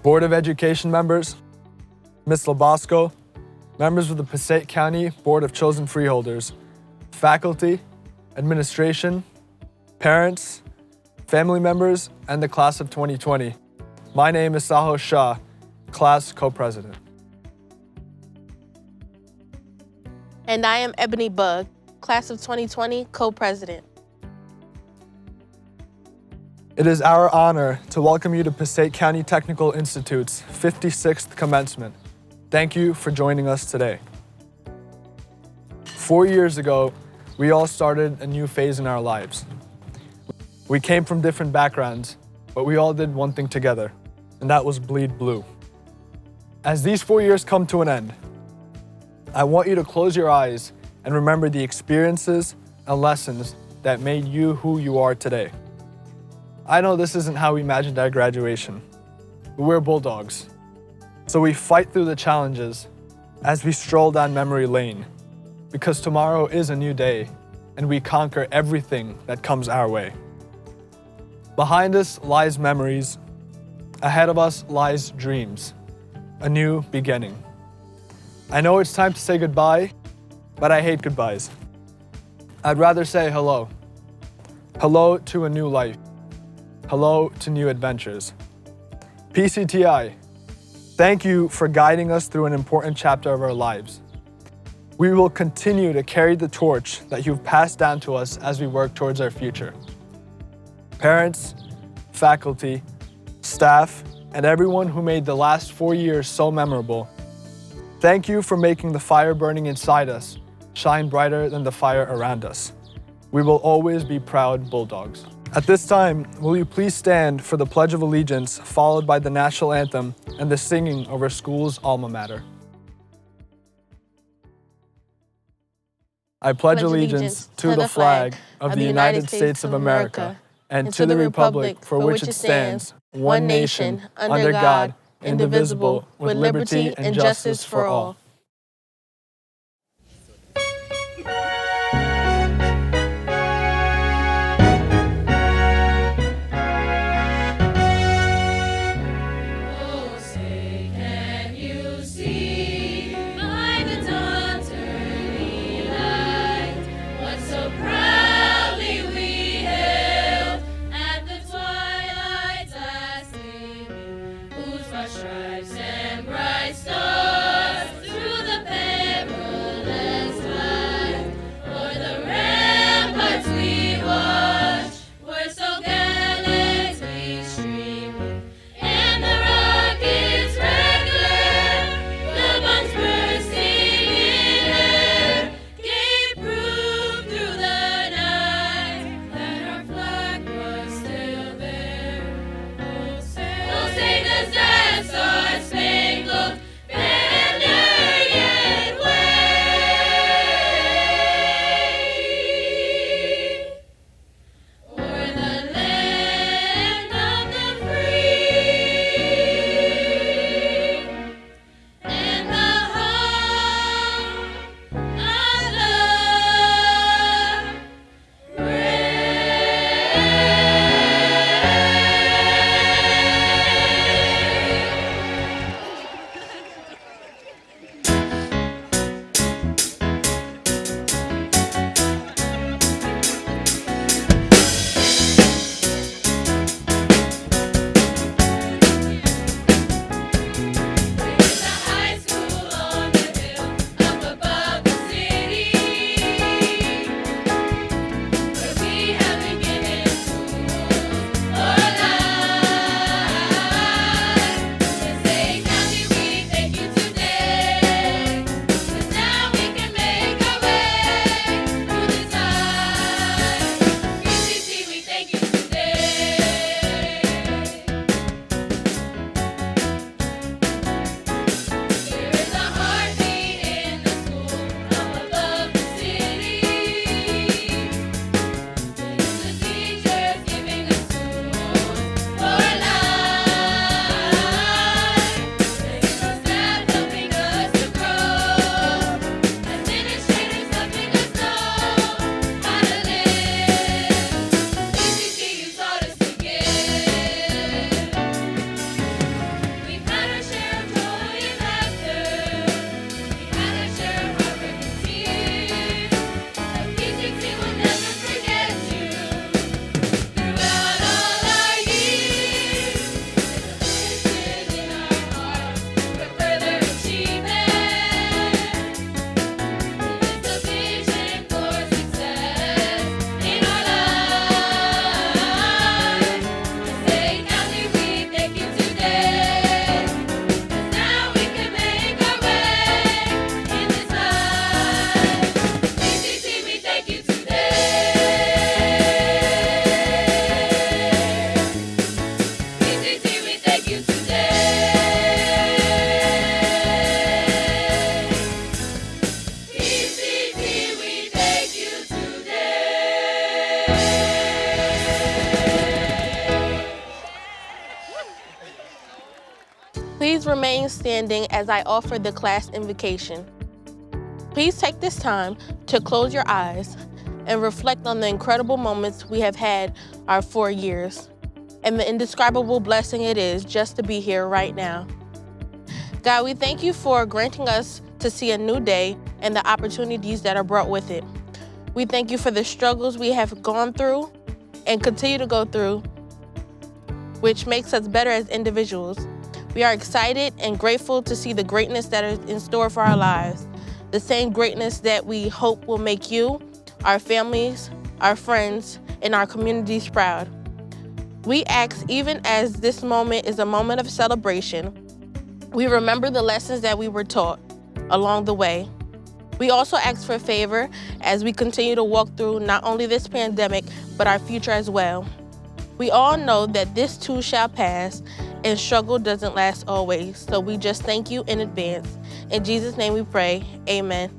Board of Education members, Ms. Labasco, members of the Passaic County Board of Chosen Freeholders, faculty, administration, parents, family members, and the class of 2020. My name is Sahil Shah, class co-president. And I am Ebony Bug, class of 2020 co-president. It is our honor to welcome you to Passaic County Technical Institute's 56th commencement. Thank you for joining us today. 4 years ago, we all started a new phase in our lives. We came from different backgrounds, but we all did one thing together, and that was bleed blue. As these 4 years come to an end, I want you to close your eyes and remember the experiences and lessons that made you who you are today. I know this isn't how we imagined our graduation, but we're Bulldogs. So we fight through the challenges as we stroll down memory lane, because tomorrow is a new day and we conquer everything that comes our way. Behind us lies memories, ahead of us lies dreams, a new beginning. I know it's time to say goodbye, but I hate goodbyes. I'd rather say hello. Hello to a new life. Hello to new adventures. PCTI, thank you for guiding us through an important chapter of our lives. We will continue to carry the torch that you've passed down to us as we work towards our future. Parents, faculty, staff, and everyone who made the last 4 years so memorable, thank you for making the fire burning inside us shine brighter than the fire around us. We will always be proud Bulldogs. At this time, will you please stand for the Pledge of Allegiance, followed by the National Anthem and the singing of our school's alma mater. I pledge allegiance to the flag of the United States of America and to the republic for which it stands, one nation, under God, indivisible, with liberty and justice for all. Stripes and bright stars. remain standing as I offer the class invocation. Please take this time to close your eyes and reflect on the incredible moments we have had our 4 years and the indescribable blessing it is just to be here right now. God, we thank you for granting us to see a new day and the opportunities that are brought with it. We thank you for the struggles we have gone through and continue to go through, which makes us better as individuals. We are excited and grateful to see the greatness that is in store for our lives, the same greatness that we hope will make you, our families, our friends, and our communities proud. We ask, even as this moment is a moment of celebration, we remember the lessons that we were taught along the way. We also ask for favor as we continue to walk through not only this pandemic, but our future as well. We all know that this too shall pass and struggle doesn't last always. So we just thank you in advance. In Jesus' name we pray, amen.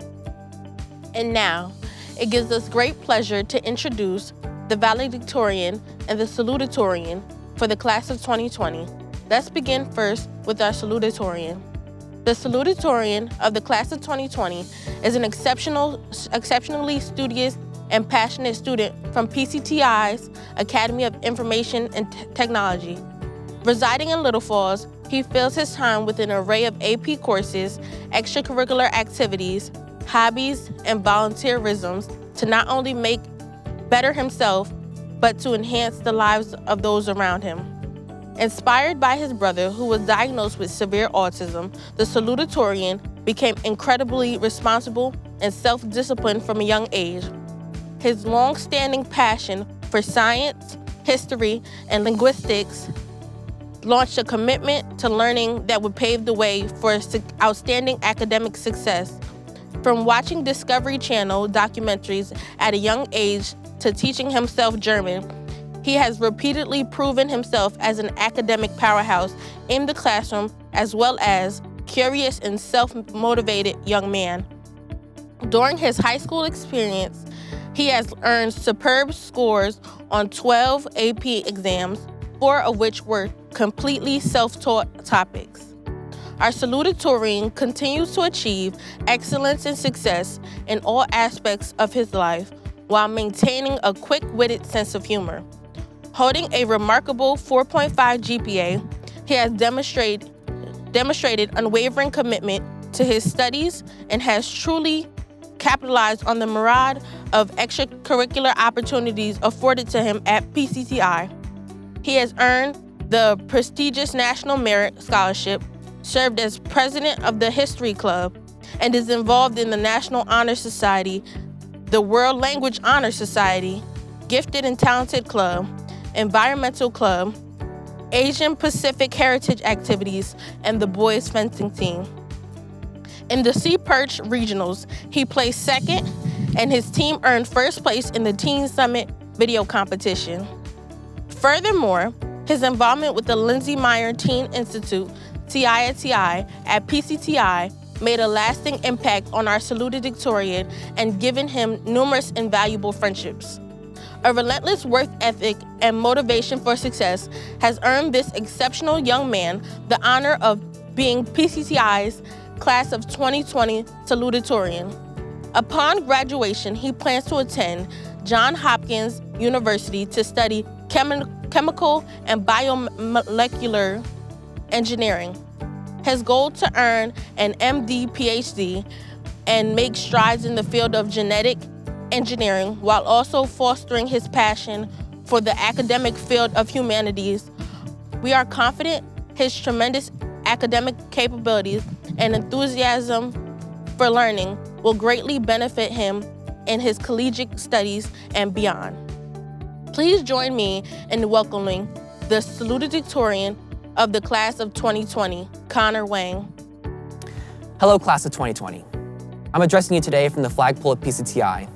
And now, it gives us great pleasure to introduce the valedictorian and the salutatorian for the class of 2020. Let's begin first with our salutatorian. The salutatorian of the class of 2020 is an exceptionally studious and passionate student from PCTI's Academy of Information and Technology. Residing in Little Falls, he fills his time with an array of AP courses, extracurricular activities, hobbies, and volunteerisms to not only make better himself, but to enhance the lives of those around him. Inspired by his brother, who was diagnosed with severe autism, the salutatorian became incredibly responsible and self-disciplined from a young age. His long-standing passion for science, history, and linguistics launched a commitment to learning that would pave the way for outstanding academic success. From watching Discovery Channel documentaries at a young age to teaching himself German, he has repeatedly proven himself as an academic powerhouse in the classroom, as well as curious and self-motivated young man. During his high school experience, he has earned superb scores on 12 AP exams, 4 of which were completely self-taught topics. Our salutatorian continues to achieve excellence and success in all aspects of his life while maintaining a quick-witted sense of humor. Holding a remarkable 4.5 GPA, he has demonstrated unwavering commitment to his studies and has truly capitalized on the myriad of extracurricular opportunities afforded to him at PCTI. He has earned the prestigious National Merit Scholarship, served as president of the History Club, and is involved in the National Honor Society, the World Language Honor Society, Gifted and Talented Club, Environmental Club, Asian Pacific Heritage Activities, and the Boys Fencing Team. In the Sea Perch Regionals, he placed second, and his team earned first place in the Teen Summit video competition. Furthermore, his involvement with the Lindsey Meyer Teen Institute, TIATI, at PCTI made a lasting impact on our salutatorian and given him numerous invaluable friendships. A relentless work ethic and motivation for success has earned this exceptional young man the honor of being PCTI's Class of 2020 salutatorian. Upon graduation, he plans to attend Johns Hopkins University to study chemical and biomolecular engineering. His goal to earn an MD PhD and make strides in the field of genetic engineering while also fostering his passion for the academic field of humanities. We are confident his tremendous academic capabilities and enthusiasm for learning will greatly benefit him in his collegiate studies and beyond. Please join me in welcoming the salutatorian of the class of 2020, Connor Wang. Hello, class of 2020. I'm addressing you today from the flagpole at PCTI.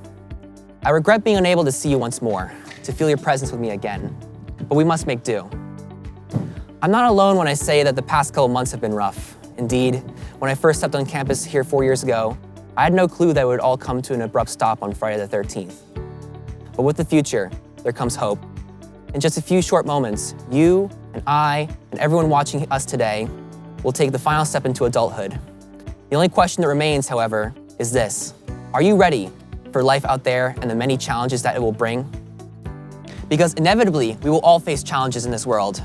I regret being unable to see you once more, to feel your presence with me again, but we must make do. I'm not alone when I say that the past couple months have been rough. Indeed, when I first stepped on campus here 4 years ago, I had no clue that it would all come to an abrupt stop on Friday the 13th. But with the future, there comes hope. In just a few short moments, you and I and everyone watching us today will take the final step into adulthood. The only question that remains, however, is this: are you ready for life out there and the many challenges that it will bring? Because inevitably, we will all face challenges in this world.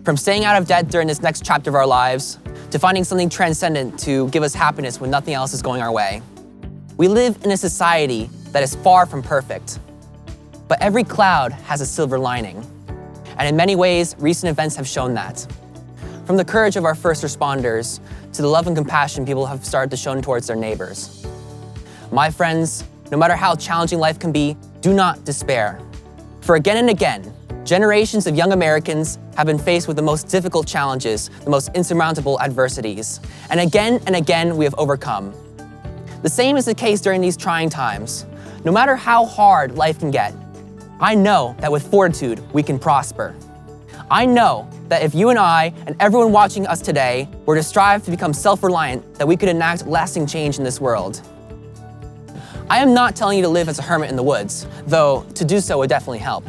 From staying out of debt during this next chapter of our lives, to finding something transcendent to give us happiness when nothing else is going our way. We live in a society that is far from perfect. But every cloud has a silver lining. And in many ways, recent events have shown that. From the courage of our first responders to the love and compassion people have started to show towards their neighbors. My friends, no matter how challenging life can be, do not despair. For again and again, generations of young Americans have been faced with the most difficult challenges, the most insurmountable adversities. And again, we have overcome. The same is the case during these trying times. No matter how hard life can get, I know that with fortitude, we can prosper. I know that if you and I and everyone watching us today were to strive to become self-reliant, that we could enact lasting change in this world. I am not telling you to live as a hermit in the woods, though to do so would definitely help.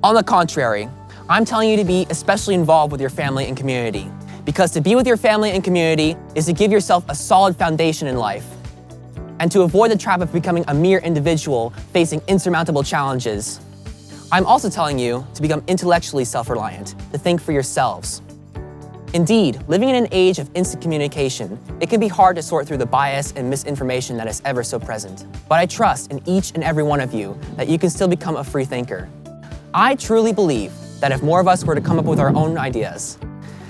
On the contrary, I'm telling you to be especially involved with your family and community, because to be with your family and community is to give yourself a solid foundation in life, and to avoid the trap of becoming a mere individual facing insurmountable challenges. I'm also telling you to become intellectually self-reliant, to think for yourselves. Indeed, living in an age of instant communication, it can be hard to sort through the bias and misinformation that is ever so present. But I trust in each and every one of you that you can still become a free thinker. I truly believe that if more of us were to come up with our own ideas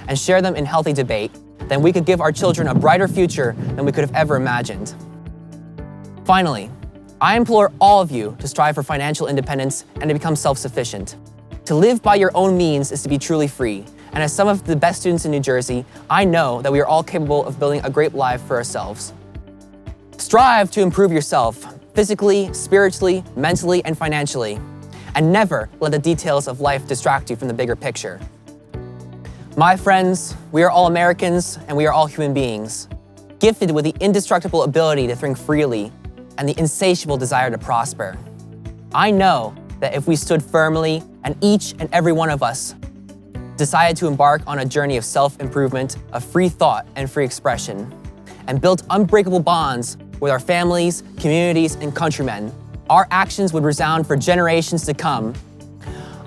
and share them in healthy debate, then we could give our children a brighter future than we could have ever imagined. Finally, I implore all of you to strive for financial independence and to become self-sufficient. To live by your own means is to be truly free. And as some of the best students in New Jersey, I know that we are all capable of building a great life for ourselves. Strive to improve yourself, physically, spiritually, mentally, and financially. And never let the details of life distract you from the bigger picture. My friends, we are all Americans and we are all human beings, gifted with the indestructible ability to think freely and the insatiable desire to prosper. I know that if we stood firmly and each and every one of us decided to embark on a journey of self-improvement, of free thought and free expression, and built unbreakable bonds with our families, communities, and countrymen, our actions would resound for generations to come.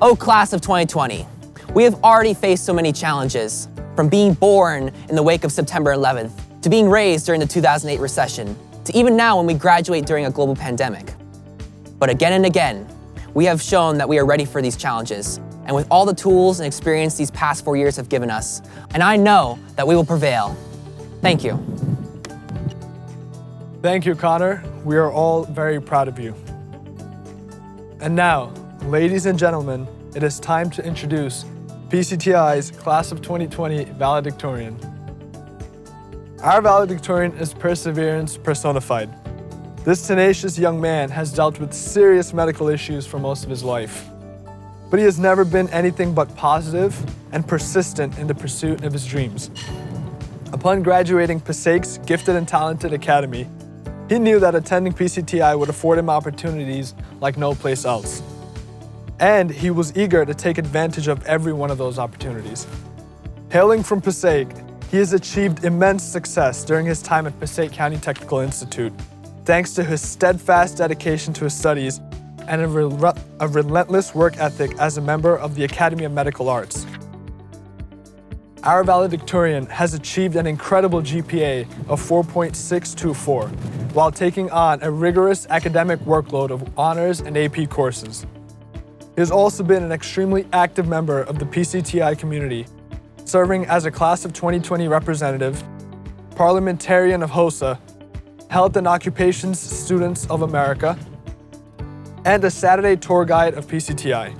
Oh, class of 2020, we have already faced so many challenges, from being born in the wake of September 11th, to being raised during the 2008 recession, to even now when we graduate during a global pandemic. But again and again, we have shown that we are ready for these challenges, and with all the tools and experience these past 4 years have given us, and I know that we will prevail. Thank you. Thank you, Connor. We are all very proud of you. And now, ladies and gentlemen, it is time to introduce PCTI's Class of 2020 valedictorian. Our valedictorian is perseverance personified. This tenacious young man has dealt with serious medical issues for most of his life, but he has never been anything but positive and persistent in the pursuit of his dreams. Upon graduating Pasake's Gifted and Talented Academy, he knew that attending PCTI would afford him opportunities like no place else. And he was eager to take advantage of every one of those opportunities. Hailing from Passaic, he has achieved immense success during his time at Passaic County Technical Institute, thanks to his steadfast dedication to his studies and a relentless work ethic as a member of the Academy of Medical Arts. Our valedictorian has achieved an incredible GPA of 4.624 while taking on a rigorous academic workload of honors and AP courses. He has also been an extremely active member of the PCTI community, serving as a Class of 2020 representative, parliamentarian of HOSA, Health and Occupations Students of America, and a Saturday tour guide of PCTI.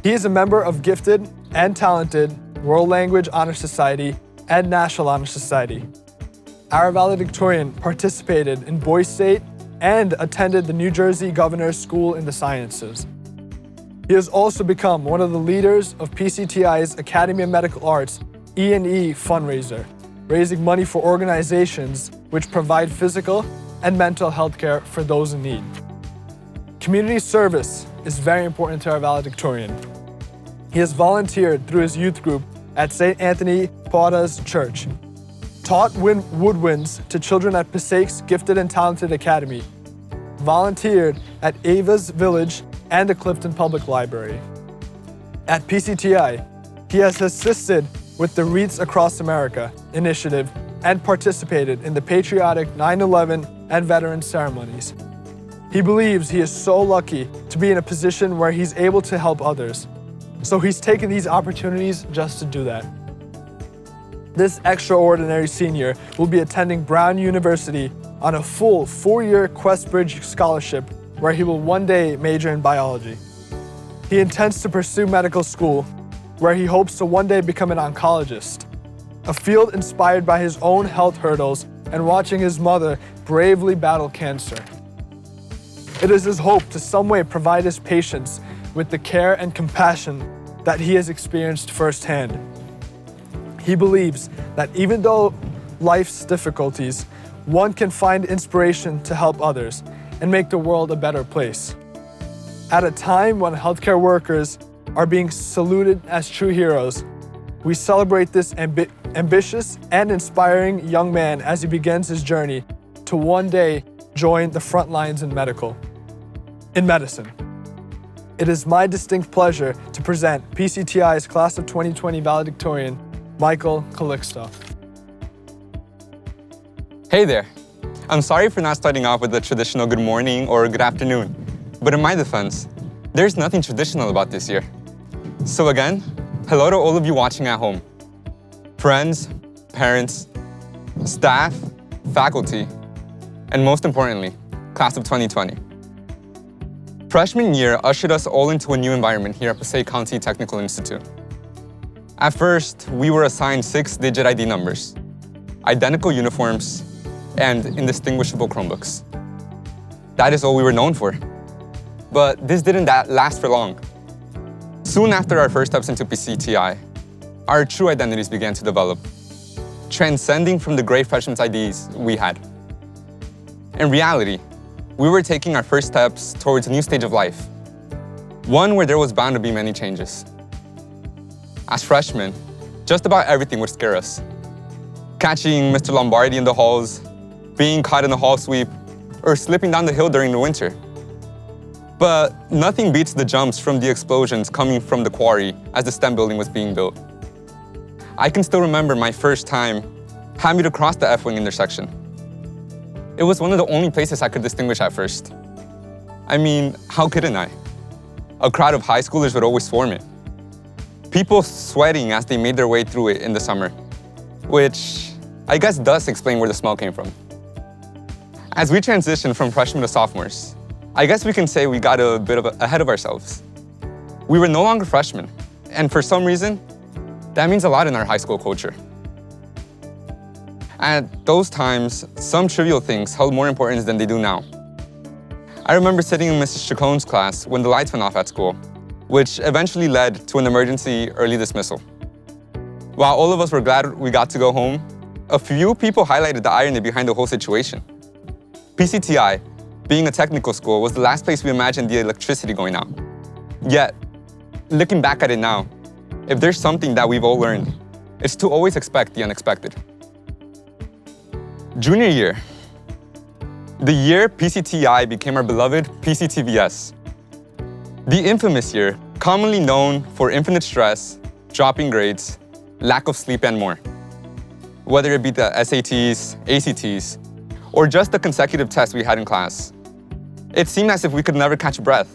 He is a member of Gifted and Talented, World Language Honor Society, and National Honor Society. Our valedictorian participated in Boys State and attended the New Jersey Governor's School in the Sciences. He has also become one of the leaders of PCTI's Academy of Medical Arts E&E fundraiser, raising money for organizations which provide physical and mental health care for those in need. Community service is very important to our valedictorian. He has volunteered through his youth group at St. Anthony Esparta's church, taught woodwinds to children at Pasake's Gifted and Talented Academy, volunteered at Ava's Village and the Clifton Public Library. At PCTI, he has assisted with the Wreaths Across America initiative and participated in the patriotic 9/11 and veterans ceremonies. He believes he is so lucky to be in a position where he's able to help others. So he's taken these opportunities just to do that. This extraordinary senior will be attending Brown University on a full 4-year Questbridge scholarship where he will one day major in biology. He intends to pursue medical school where he hopes to one day become an oncologist, a field inspired by his own health hurdles and watching his mother bravely battle cancer. It is his hope to some way provide his patients with the care and compassion that he has experienced firsthand. He believes that even though life's difficulties, one can find inspiration to help others and make the world a better place. At a time when healthcare workers are being saluted as true heroes, we celebrate this ambitious and inspiring young man as he begins his journey to one day join the front lines in medicine. It is my distinct pleasure to present PCTI's Class of 2020 valedictorian, Michael Calixto. Hey there. I'm sorry for not starting off with the traditional good morning or good afternoon, but in my defense, there's nothing traditional about this year. So again, hello to all of you watching at home. Friends, parents, staff, faculty, and most importantly, Class of 2020. Freshman year ushered us all into a new environment here at Passaic County Technical Institute. At first, we were assigned 6-digit ID numbers, identical uniforms, and indistinguishable Chromebooks. That is all we were known for. But this didn't last for long. Soon after our first steps into PCTI, our true identities began to develop, transcending from the gray freshman's IDs we had. In reality, we were taking our first steps towards a new stage of life, one where there was bound to be many changes. As freshmen, just about everything would scare us. Catching Mr. Lombardi in the halls, being caught in a hall sweep, or slipping down the hill during the winter. But nothing beats the jumps from the explosions coming from the quarry as the STEM building was being built. I can still remember my first time having to cross the F-wing intersection. It was one of the only places I could distinguish at first. I mean, how couldn't I? A crowd of high schoolers would always form it. People sweating as they made their way through it in the summer, which I guess does explain where the smell came from. As we transitioned from freshmen to sophomores, I guess we can say we got a bit ahead of ourselves. We were no longer freshmen, and for some reason, that means a lot in our high school culture. At those times, some trivial things held more importance than they do now. I remember sitting in Mrs. Chacon's class when the lights went off at school, which eventually led to an emergency early dismissal. While all of us were glad we got to go home, a few people highlighted the irony behind the whole situation. PCTI, being a technical school, was the last place we imagined the electricity going out. Yet, looking back at it now, if there's something that we've all learned, it's to always expect the unexpected. Junior year, the year PCTI became our beloved PCTVS. The infamous year, commonly known for infinite stress, dropping grades, lack of sleep, and more. Whether it be the SATs, ACTs, or just the consecutive tests we had in class, it seemed as if we could never catch a breath.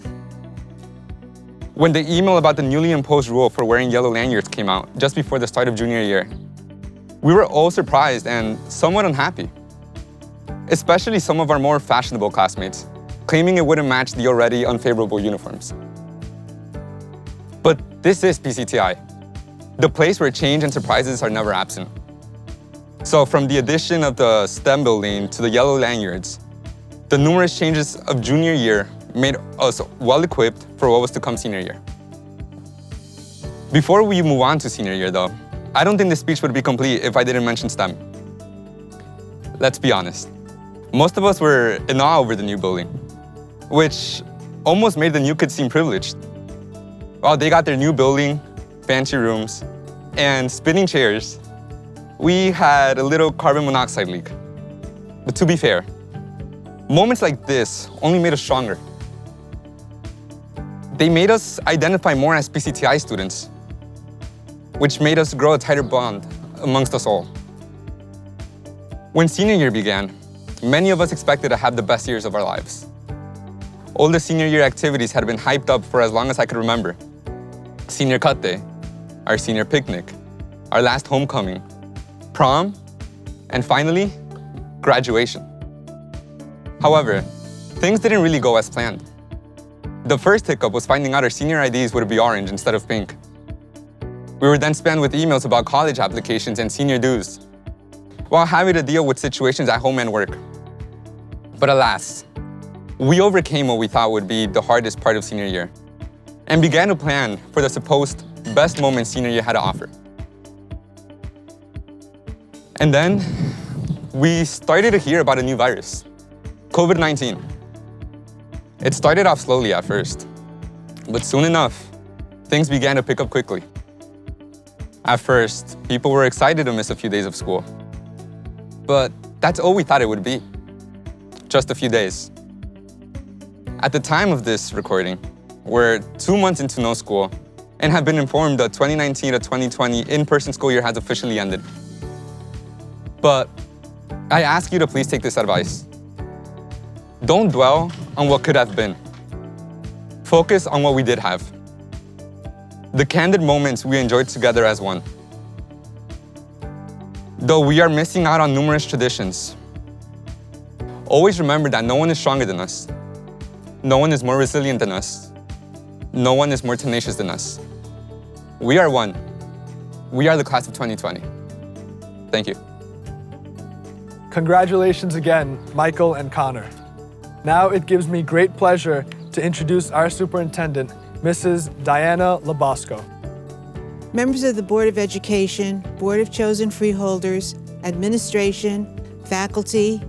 When the email about the newly imposed rule for wearing yellow lanyards came out just before the start of junior year, we were all surprised and somewhat unhappy. Especially some of our more fashionable classmates, claiming it wouldn't match the already unfavorable uniforms. But this is PCTI, the place where change and surprises are never absent. So from the addition of the STEM building to the yellow lanyards, the numerous changes of junior year made us well-equipped for what was to come senior year. Before we move on to senior year though, I don't think this speech would be complete if I didn't mention STEM. Let's be honest. Most of us were in awe over the new building, which almost made the new kids seem privileged. While they got their new building, fancy rooms, and spinning chairs, we had a little carbon monoxide leak. But to be fair, moments like this only made us stronger. They made us identify more as PCTI students, which made us grow a tighter bond amongst us all. When senior year began, many of us expected to have the best years of our lives. All the senior year activities had been hyped up for as long as I could remember. Senior cut day, our senior picnic, our last homecoming, prom, and finally, graduation. However, things didn't really go as planned. The first hiccup was finding out our senior IDs would be orange instead of pink. We were then spammed with emails about college applications and senior dues, while having to deal with situations at home and work. But alas, we overcame what we thought would be the hardest part of senior year and began to plan for the supposed best moment senior year had to offer. And then we started to hear about a new virus, COVID-19. It started off slowly at first, but soon enough, things began to pick up quickly. At first, people were excited to miss a few days of school, but that's all we thought it would be, just a few days. At the time of this recording, we're 2 months into no school and have been informed that 2019 to 2020 in-person school year has officially ended. But I ask you to please take this advice. Don't dwell on what could have been. Focus on what we did have. The candid moments we enjoyed together as one. Though we are missing out on numerous traditions, always remember that no one is stronger than us. No one is more resilient than us. No one is more tenacious than us. We are one. We are the class of 2020. Thank you. Congratulations again, Michael and Connor. Now it gives me great pleasure to introduce our superintendent, Mrs. Diana Labosco. Members of the Board of Education, Board of Chosen Freeholders, administration, faculty,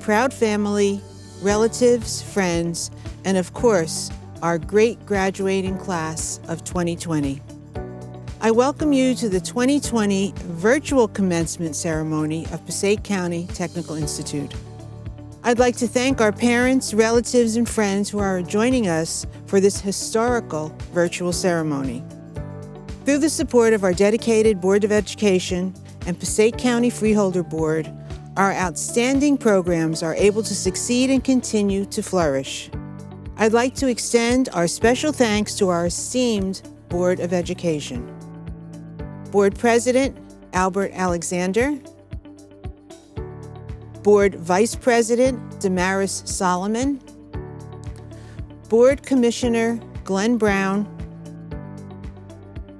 proud family, relatives, friends, and of course, our great graduating class of 2020. I welcome you to the 2020 virtual commencement ceremony of Passaic County Technical Institute. I'd like to thank our parents, relatives, and friends who are joining us for this historical virtual ceremony. Through the support of our dedicated Board of Education and Passaic County Freeholder Board, our outstanding programs are able to succeed and continue to flourish. I'd like to extend our special thanks to our esteemed Board of Education. Board President Albert Alexander, Board Vice President Damaris Solomon, Board Commissioner Glenn Brown,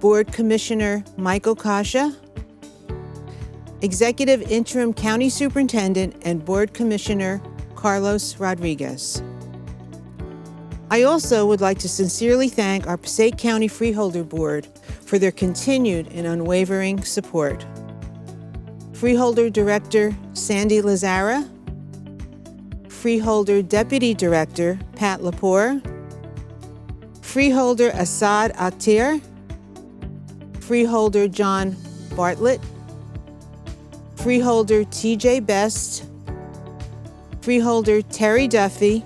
Board Commissioner Michael Kasha, Executive Interim County Superintendent and Board Commissioner Carlos Rodriguez. I also would like to sincerely thank our Passaic County Freeholder Board for their continued and unwavering support. Freeholder Director Sandy Lazara, Freeholder Deputy Director Pat Lepore, Freeholder Assad Akhtir, Freeholder John Bartlett, Freeholder TJ Best, Freeholder Terry Duffy,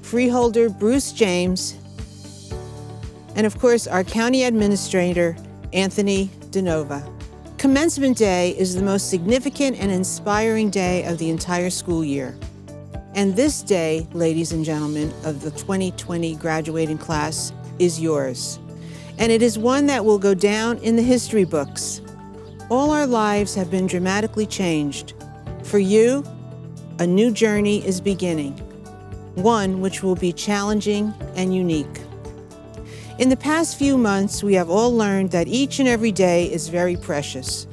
Freeholder Bruce James, and of course our County Administrator, Anthony DeNova. Commencement Day is the most significant and inspiring day of the entire school year. And this day, ladies and gentlemen, of the 2020 graduating class is yours. And it is one that will go down in the history books. All our lives have been dramatically changed. For you, a new journey is beginning, one which will be challenging and unique. In the past few months, we have all learned that each and every day is very precious.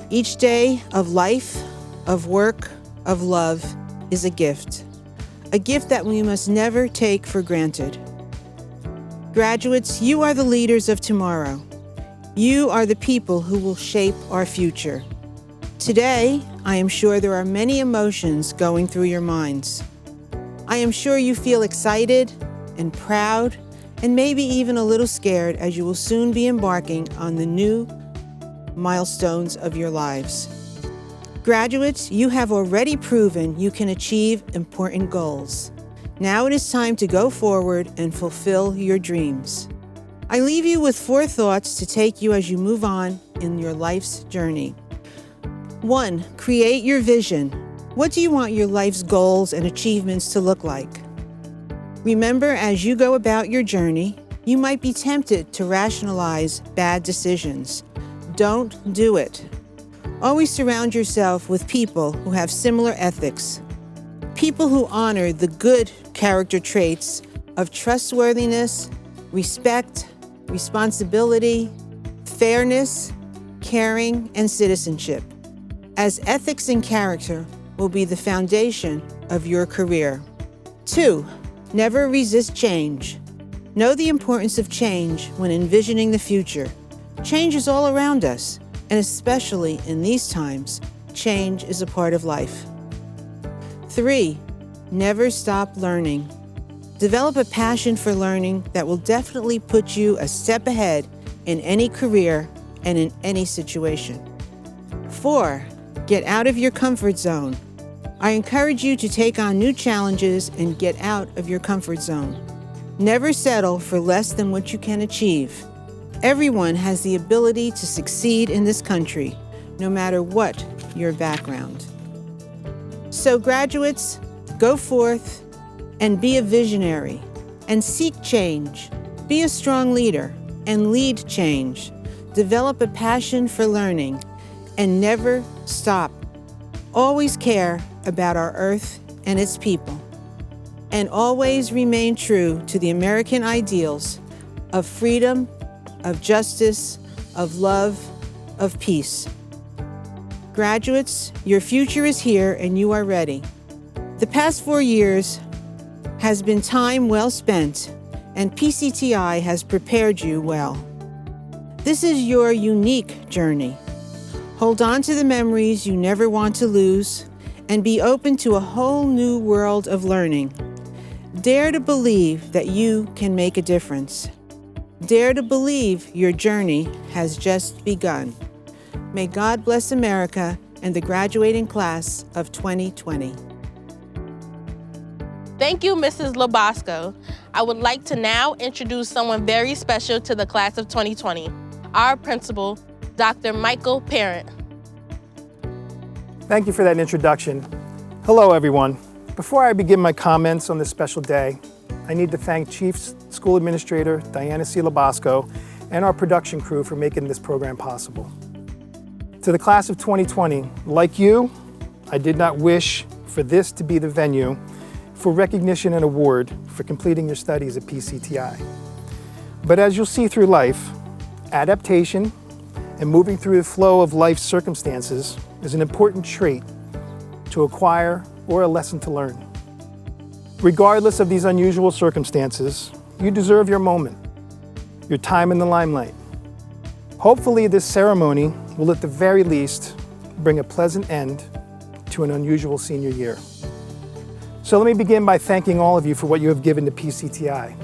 Each day of life, of work, of love is a gift that we must never take for granted. Graduates, you are the leaders of tomorrow. You are the people who will shape our future. Today, I am sure there are many emotions going through your minds. I am sure you feel excited and proud and maybe even a little scared as you will soon be embarking on the new milestones of your lives. Graduates, you have already proven you can achieve important goals. Now it is time to go forward and fulfill your dreams. I leave you with 4 thoughts to take you as you move on in your life's journey. 1. Create your vision. What do you want your life's goals and achievements to look like? Remember, as you go about your journey, you might be tempted to rationalize bad decisions. Don't do it. Always surround yourself with people who have similar ethics, people who honor the good character traits of trustworthiness, respect, responsibility, fairness, caring, and citizenship, as ethics and character will be the foundation of your career. 2. Never resist change. Know the importance of change when envisioning the future. Change is all around us, and especially in these times, change is a part of life. 3. Never stop learning. Develop a passion for learning that will definitely put you a step ahead in any career and in any situation. 4. Get out of your comfort zone. I encourage you to take on new challenges and get out of your comfort zone. Never settle for less than what you can achieve. Everyone has the ability to succeed in this country, no matter what your background. So graduates, go forth and be a visionary and seek change. Be a strong leader and lead change. Develop a passion for learning and never stop. Always care about our earth and its people, and always remain true to the American ideals of freedom, of justice, of love, of peace. Graduates, your future is here and you are ready. The past 4 years has been time well spent, and PCTI has prepared you well. This is your unique journey. Hold on to the memories you never want to lose, and be open to a whole new world of learning. Dare to believe that you can make a difference. Dare to believe your journey has just begun. May God bless America and the graduating class of 2020. Thank you, Mrs. Labasco. I would like to now introduce someone very special to the class of 2020, our principal, Dr. Michael Parent. Thank you for that introduction. Hello, everyone. Before I begin my comments on this special day, I need to thank Chief School Administrator Diana C. Labasco and our production crew for making this program possible. To the class of 2020, like you, I did not wish for this to be the venue for recognition and award for completing your studies at PCTI. But as you'll see through life, adaptation and moving through the flow of life's circumstances is an important trait to acquire or a lesson to learn. Regardless of these unusual circumstances, you deserve your moment, your time in the limelight. Hopefully this ceremony will at the very least bring a pleasant end to an unusual senior year. So let me begin by thanking all of you for what you have given to PCTI.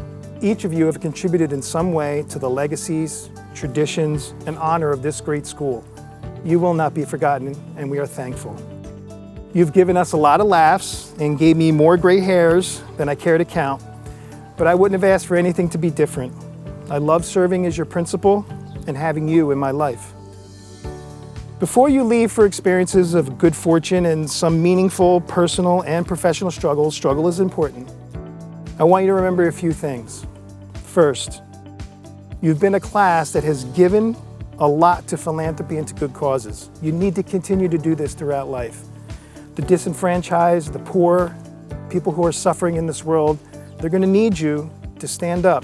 Each of you have contributed in some way to the legacies, traditions, and honor of this great school. You will not be forgotten, and we are thankful. You've given us a lot of laughs and gave me more gray hairs than I care to count, but I wouldn't have asked for anything to be different. I love serving as your principal and having you in my life. Before you leave for experiences of good fortune and some meaningful personal and professional struggles, struggle is important, I want you to remember a few things. First, you've been a class that has given a lot to philanthropy and to good causes. You need to continue to do this throughout life. The disenfranchised, the poor, people who are suffering in this world, they're going to need you to stand up,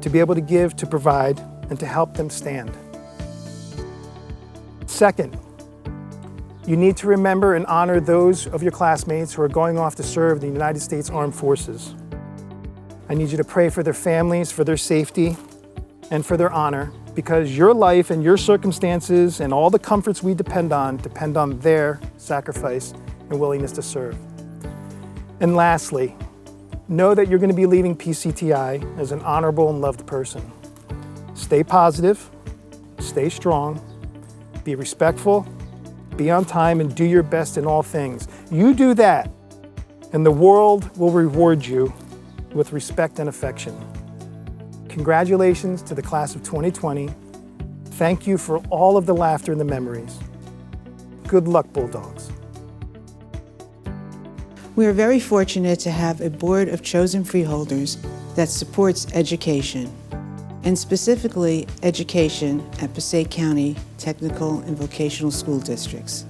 to be able to give, to provide, and to help them stand. Second, you need to remember and honor those of your classmates who are going off to serve the United States Armed Forces. I need you to pray for their families, for their safety, and for their honor, because your life and your circumstances and all the comforts we depend on their sacrifice and willingness to serve. And lastly, know that you're going to be leaving PCTI as an honorable and loved person. Stay positive, stay strong, Be respectful, be on time, and do your best in all things. You do that, and the world will reward you with respect and affection. Congratulations to the class of 2020. Thank you for all of the laughter and the memories. Good luck, Bulldogs. We are very fortunate to have a board of chosen freeholders that supports education, and specifically education at Passaic County Technical and Vocational School Districts.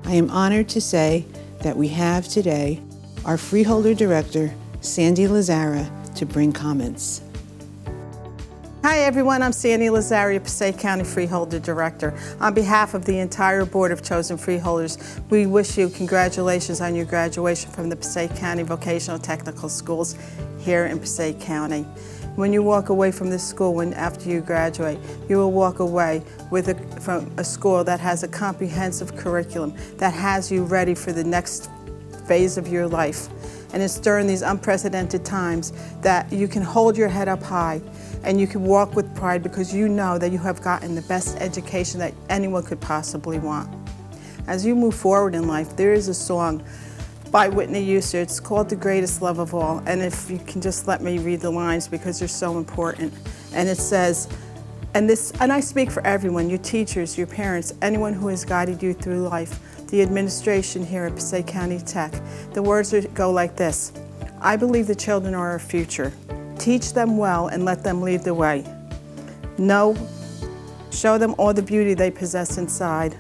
I am honored to say that we have today our freeholder director, Sandy Lazzara, to bring comments. Hi everyone, I'm Sandy Lazzara, Passaic County Freeholder Director. On behalf of the entire Board of Chosen Freeholders, we wish you congratulations on your graduation from the Passaic County Vocational Technical Schools here in Passaic County. When you walk away from this school, after you graduate, you will walk away from a school that has a comprehensive curriculum that has you ready for the next phase of your life. And it's during these unprecedented times that you can hold your head up high and you can walk with pride because you know that you have gotten the best education that anyone could possibly want. As you move forward in life, there is a song by Whitney Houston. It's called The Greatest Love of All. And if you can just let me read the lines because they're so important. And it says, and I speak for everyone, your teachers, your parents, anyone who has guided you through life, the administration here at Passaic County Tech. The words go like this: I believe the children are our future. Teach them well and let them lead the way. Show them all the beauty they possess inside.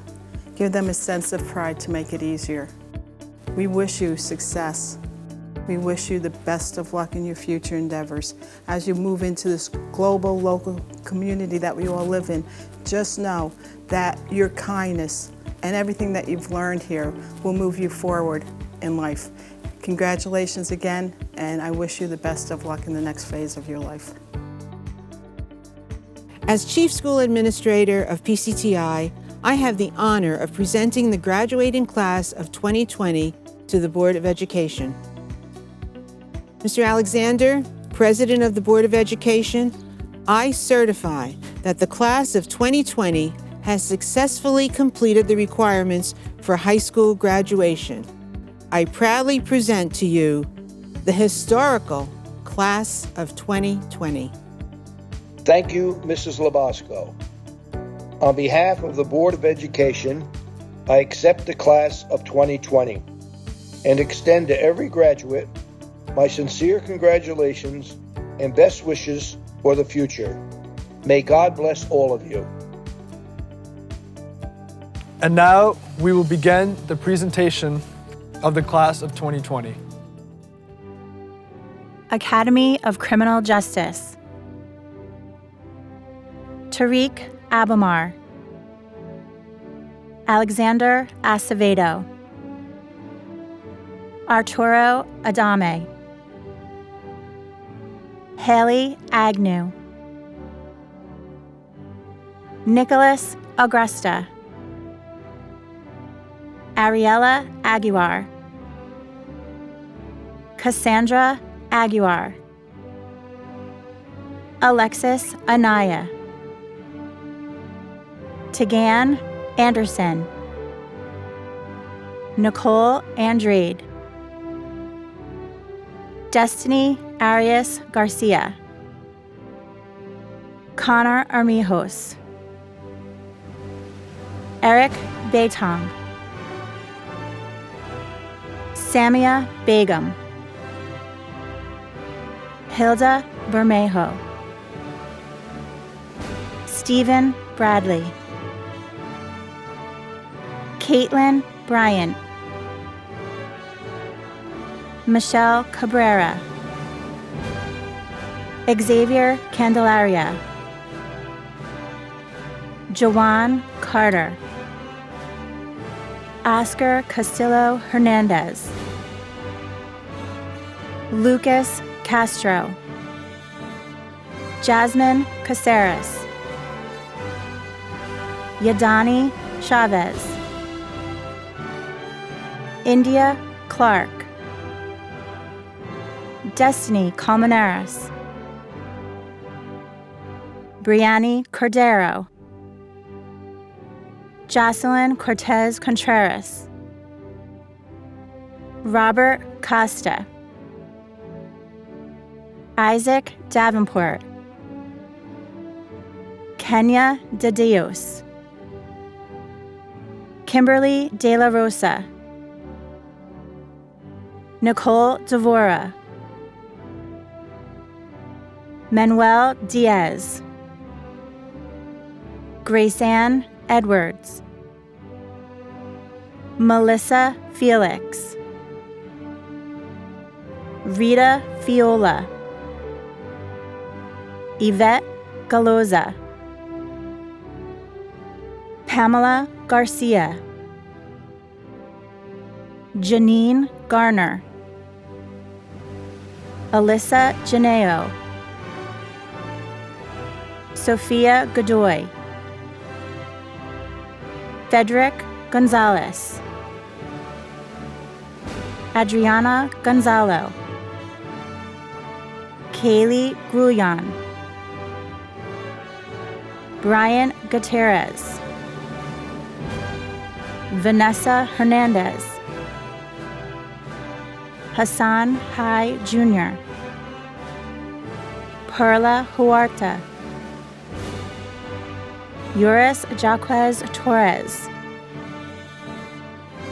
Give them a sense of pride to make it easier. We wish you success. We wish you the best of luck in your future endeavors. As you move into this global, local community that we all live in, just know that your kindness and everything that you've learned here will move you forward in life. Congratulations again, and I wish you the best of luck in the next phase of your life. As Chief School Administrator of PCTI, I have the honor of presenting the graduating class of 2020 to the Board of Education. Mr. Alexander, President of the Board of Education, I certify that the class of 2020 has successfully completed the requirements for high school graduation. I proudly present to you the historical class of 2020. Thank you, Mrs. Labasco. On behalf of the Board of Education, I accept the class of 2020 and extend to every graduate my sincere congratulations and best wishes for the future. May God bless all of you. And now we will begin the presentation of the class of 2020. Academy of Criminal Justice. Tariq Abamar. Alexander Acevedo. Arturo Adame. Haley Agnew. Nicholas Augusta. Ariella Aguiar. Cassandra Aguiar. Alexis Anaya. Tegan Anderson. Nicole Andrade. Destiny Arias Garcia. Connor Armijos. Eric Beitong. Samia Begum. Hilda Bermejo. Stephen Bradley. Caitlin Bryant. Michelle Cabrera. Xavier Candelaria. Jawan Carter. Oscar Castillo Hernandez. Lucas Castro. Jasmine Caceres. Yadani Chavez. India Clark. Destiny Colmenares. Brianni Cordero. Jocelyn Cortez Contreras, Robert Costa, Isaac Davenport, Kenya De Dios, Kimberly De La Rosa, Nicole Devora, Manuel Diaz, Grace Ann Edwards, Melissa Felix, Rita Fiola, Yvette Galoza, Pamela Garcia, Janine Garner, Alyssa Janeo, Sophia Godoy, Frederick Gonzalez, Adriana Gonzalo, Kaylee Grullon, Brian Gutierrez, Vanessa Hernandez, Hassan Hai Jr., Perla Huerta, Yuris Jaquez Torres,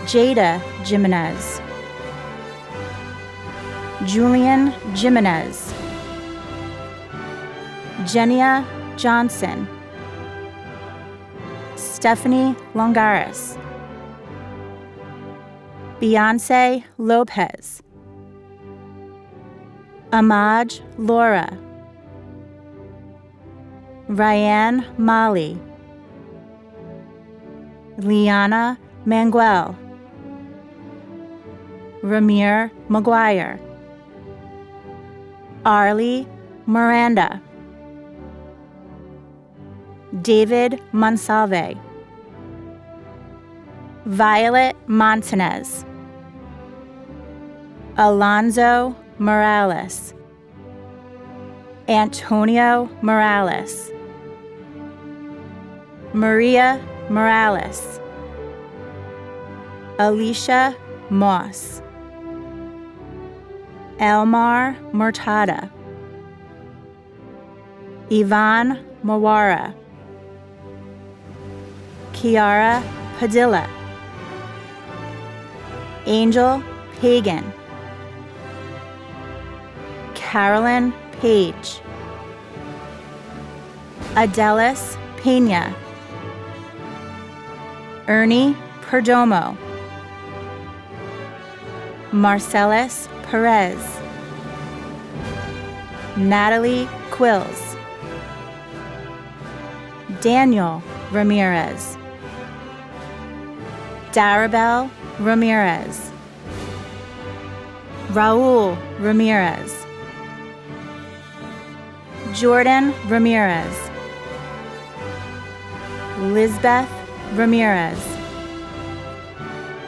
Jada Jimenez, Julian Jimenez, Jenia Johnson, Stephanie Longaris, Beyonce Lopez, Amaj Laura, Ryan Mali, Liana Manguel, Ramir Maguire, Arlie Miranda, David Monsalve, Violet Montanez, Alonzo Morales, Antonio Morales, Maria Morales, Alicia Moss, Elmar Murtada, Ivan Mawara, Kiara Padilla, Angel Pagan, Carolyn Page, Adelis Pena, Ernie Perdomo, Marcellus Perez, Natalie Quills, Daniel Ramirez, Darabelle Ramirez, Raul Ramirez, Jordan Ramirez, Lisbeth Ramirez,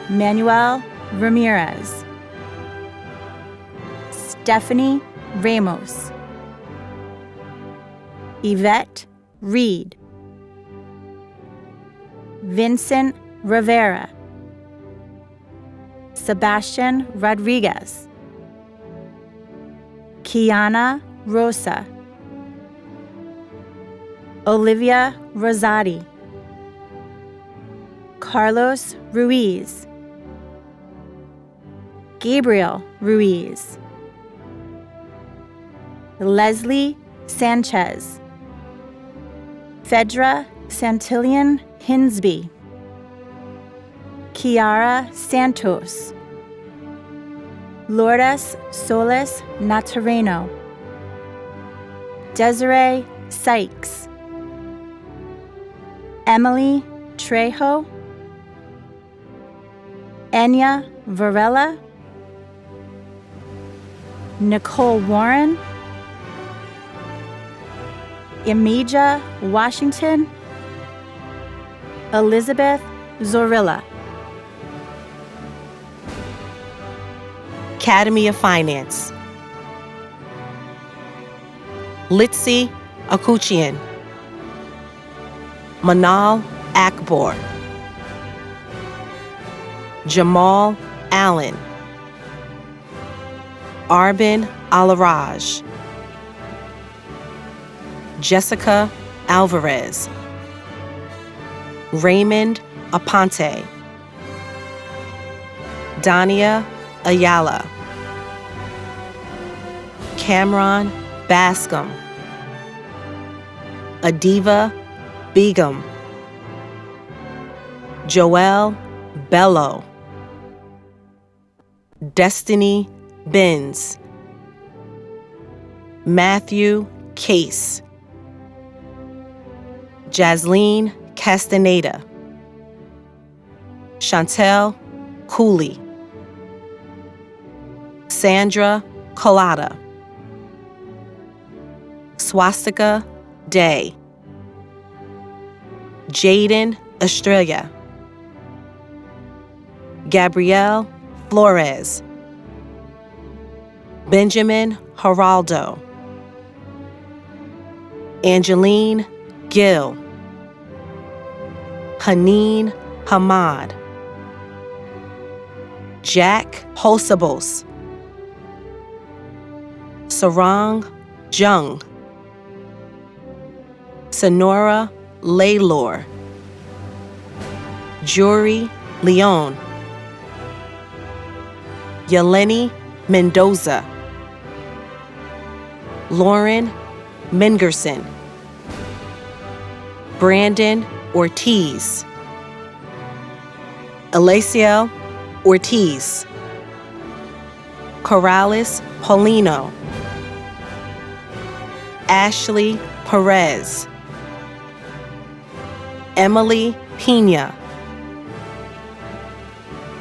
Manuel Ramirez, Stephanie Ramos, Yvette Reed, Vincent Rivera, Sebastian Rodriguez, Kiana Rosa, Olivia Rosati, Carlos Ruiz, Gabriel Ruiz, Leslie Sanchez, Fedra Santillan Hinsby, Kiara Santos, Lourdes Solis Natareno, Desiree Sykes, Emily Trejo, Enya Varela, Nicole Warren, Imija Washington, Elizabeth Zorilla. Academy of Finance, Litsi Akuchian, Manal Akbor, Jamal Allen, Arbin Alaraj, Jessica Alvarez, Raymond Aponte, Dania Ayala, Cameron Bascom, Adiva Begum, Joelle Bello, Destiny Benz, Matthew Case, Jasleen Castaneda, Chantel Cooley, Sandra Collada, Swastika Day, Jaden Estrella, Gabrielle Flores, Benjamin Geraldo, Angeline Gill, Haneen Hamad, Jack Holsabos, Sarang Jung, Sonora Laylor, Jury Leon, Yeleni Mendoza, Lauren Mengerson, Brandon Ortiz, Alaciel Ortiz, Corrales Paulino, Ashley Perez, Emily Pena,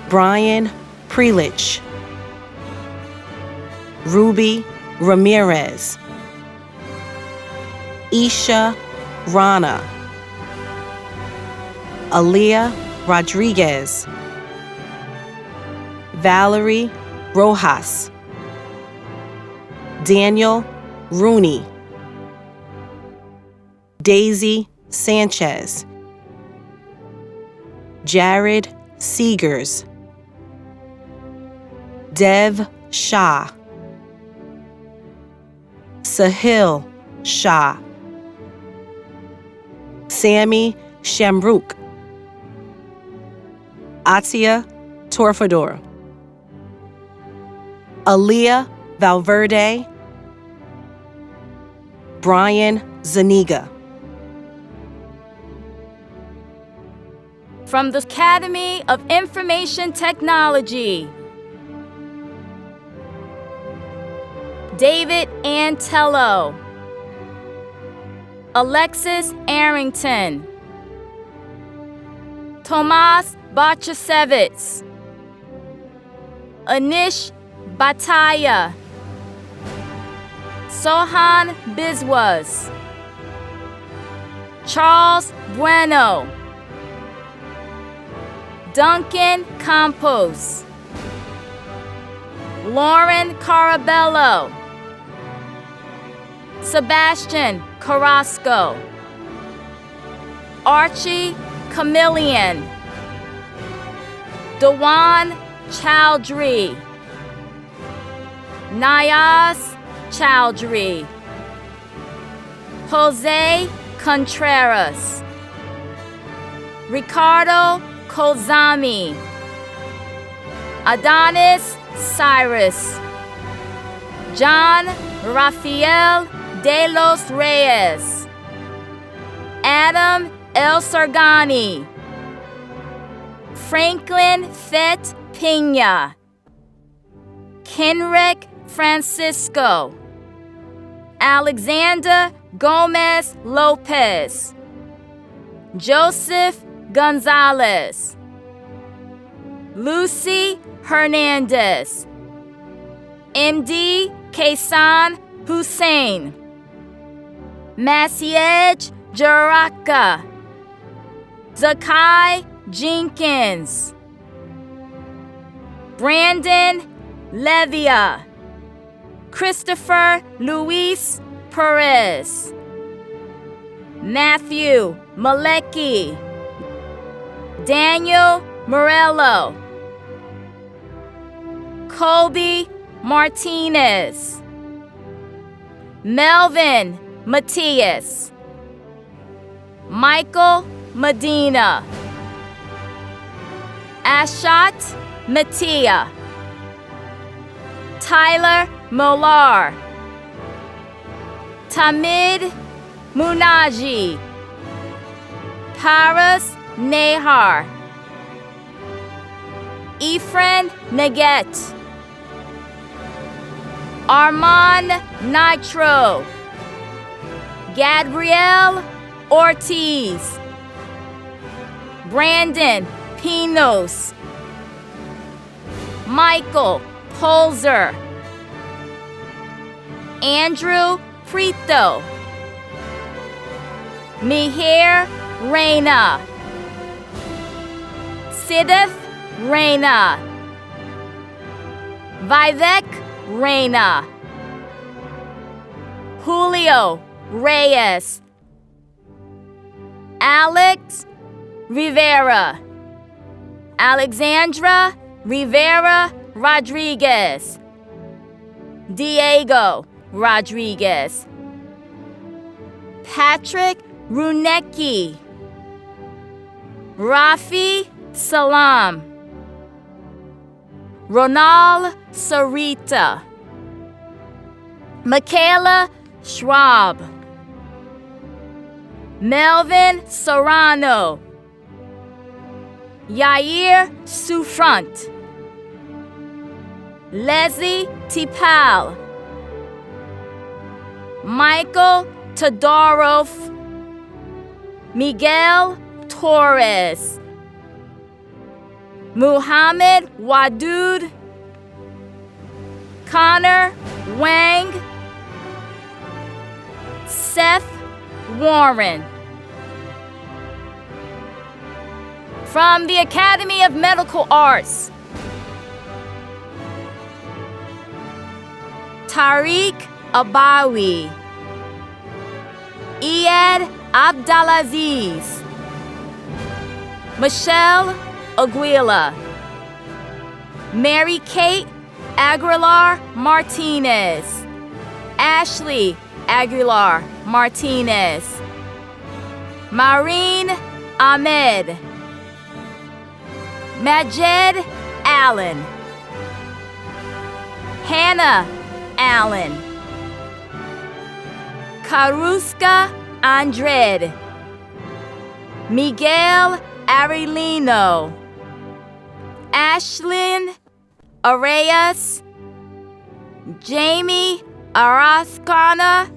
Brian Prelich, Ruby Ramirez, Isha Rana, Aaliyah Rodriguez, Valerie Rojas, Daniel Rooney, Daisy Sanchez, Jared Seegers, Dev Shah, Sahil Shah, Sammy Shamrook, Atia Torfador, Aaliyah Valverde, Brian Zaniga. From the Academy of Information Technology, David Antello, Alexis Arrington, Tomas Bachasevitz, Anish Bataya, Sohan Biswas, Charles Bueno, Duncan Campos, Lauren Carabello, Sebastian Carrasco, Archie Chameleon, Dewan Chowdhury, Nayaz Chowdhury, Jose Contreras, Ricardo Kozami, Adonis Cyrus, John Rafael de los Reyes, Adam El Sargani, Franklin Fett Pena, Kenrick Francisco, Alexander Gomez Lopez, Joseph Gonzalez, Lucy Hernandez, MD Kaysan Hussein, Masiej Jaraka, Zakai Jenkins, Brandon Levia, Christopher Luis Perez, Matthew Malecki, Daniel Morello, Colby Martinez, Melvin Matias, Michael Medina, Ashat Matia, Tyler Molar, Tamid Munaji, Paras Nehar, Efren Neget, Armand Nitro, Gabriel Ortiz, Brandon Pinos, Michael Polzer, Andrew Prito, Mihir Reina, Sidith Reina, Vivek Reina, Julio Reyes, Alex Rivera, Alexandra Rivera Rodriguez, Diego Rodriguez, Patrick Runecki, Rafi Salam, Ronald Sarita, Michaela Schwab, Melvin Serrano, Yair Sufront, Leslie Tipal, Michael Todorov, Miguel Torres, Muhammad Wadud, Connor Wang, Seth Warren. From the Academy of Medical Arts, Tariq Abawi, Iyad Abdalaziz, Michelle Aguila, Mary Kate Aguilar Martinez, Ashley Aguilar Martinez, Maureen Ahmed, Majed Allen, Hannah Allen, Karuska Andrade, Miguel Arellino, Ashlyn Arrayas, Jamie Arascana,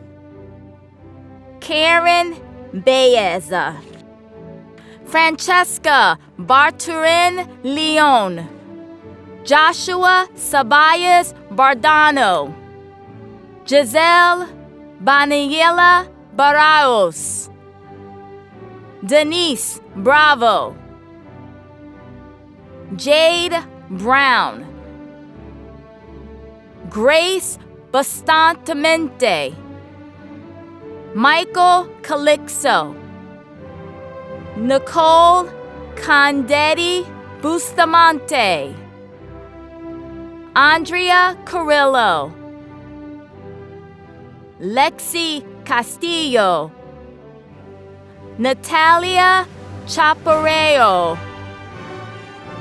Karen Baeza, Francesca Barturin Leon, Joshua Sabayas Bardano, Giselle Banayela Barraos, Denise Bravo, Jade Brown, Grace Bastantamente, Michael Calixo, Nicole Condetti Bustamante, Andrea Carrillo, Lexi Castillo, Natalia Chapareo,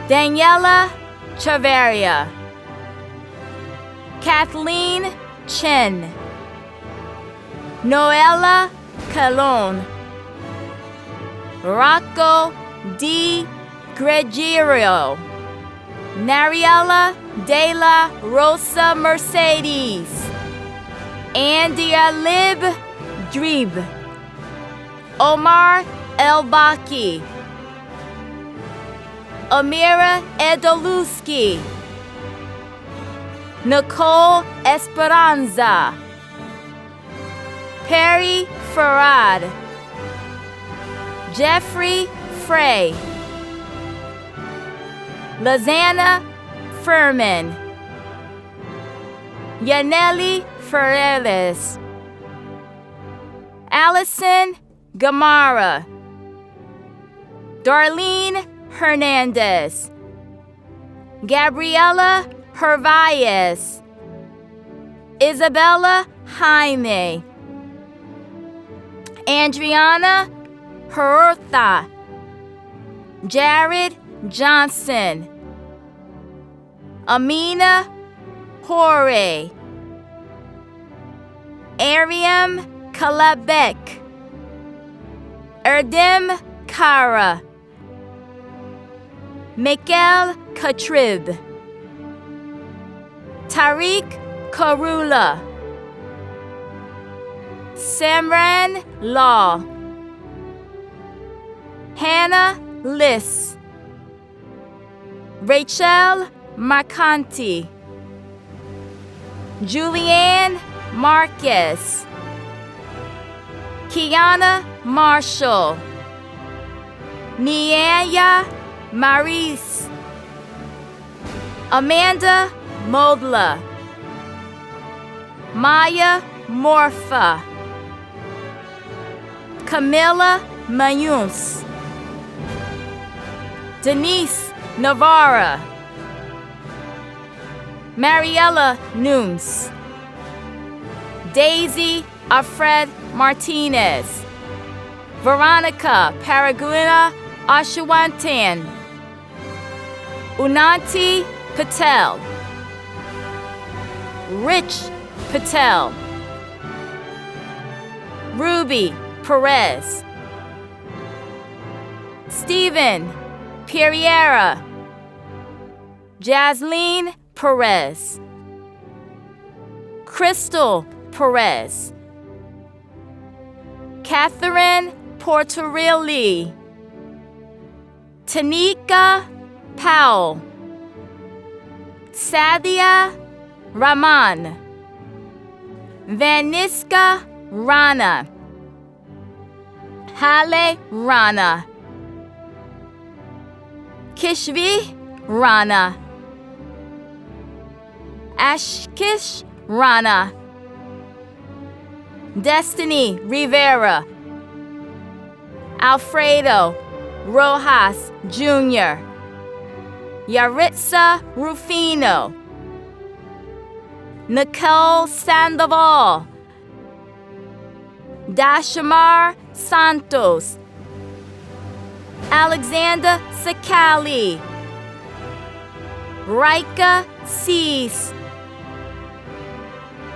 Daniela Chavarria, Kathleen Chen, Noella Calon, Rocco D. Gregorio, Nariela De La Rosa Mercedes, Andia Lib Drib, Omar El Baki, Amira Edoluski, Nicole Esperanza, Perry Farad, Jeffrey Frey, Lizanna Furman, Yaneli Ferreres, Allison Gamara, Darlene Hernandez, Gabriela Hervias, Isabella Jaime, Andriana Hertha, Jared Johnson, Amina Hore, Ariam Kalabek, Erdim Kara, Mikel Katrib, Tariq Karula, Samran Law, Hannah Liss, Rachel Marcanti, Julianne Marcus, Kiana Marshall, Nianya Maurice, Amanda Modla, Maya Morfa, Camilla Mayunce, Denise Navarra, Mariella Nunes, Daisy Alfred Martinez, Veronica Paraguna Ashwantan, Unanti Patel, Rich Patel, Ruby Perez, Stephen Pereira, Jasleen Perez, Crystal Perez, Catherine Portorilli, Tanika Powell, Sadia Rahman, Vaniska Rana, Hale Rana, Kishvi Rana, Ashkish Rana, Destiny Rivera, Alfredo Rojas Jr., Yaritza Rufino, Nicole Sandoval, Dashamar Santos, Alexander Sakali, Rika Cease,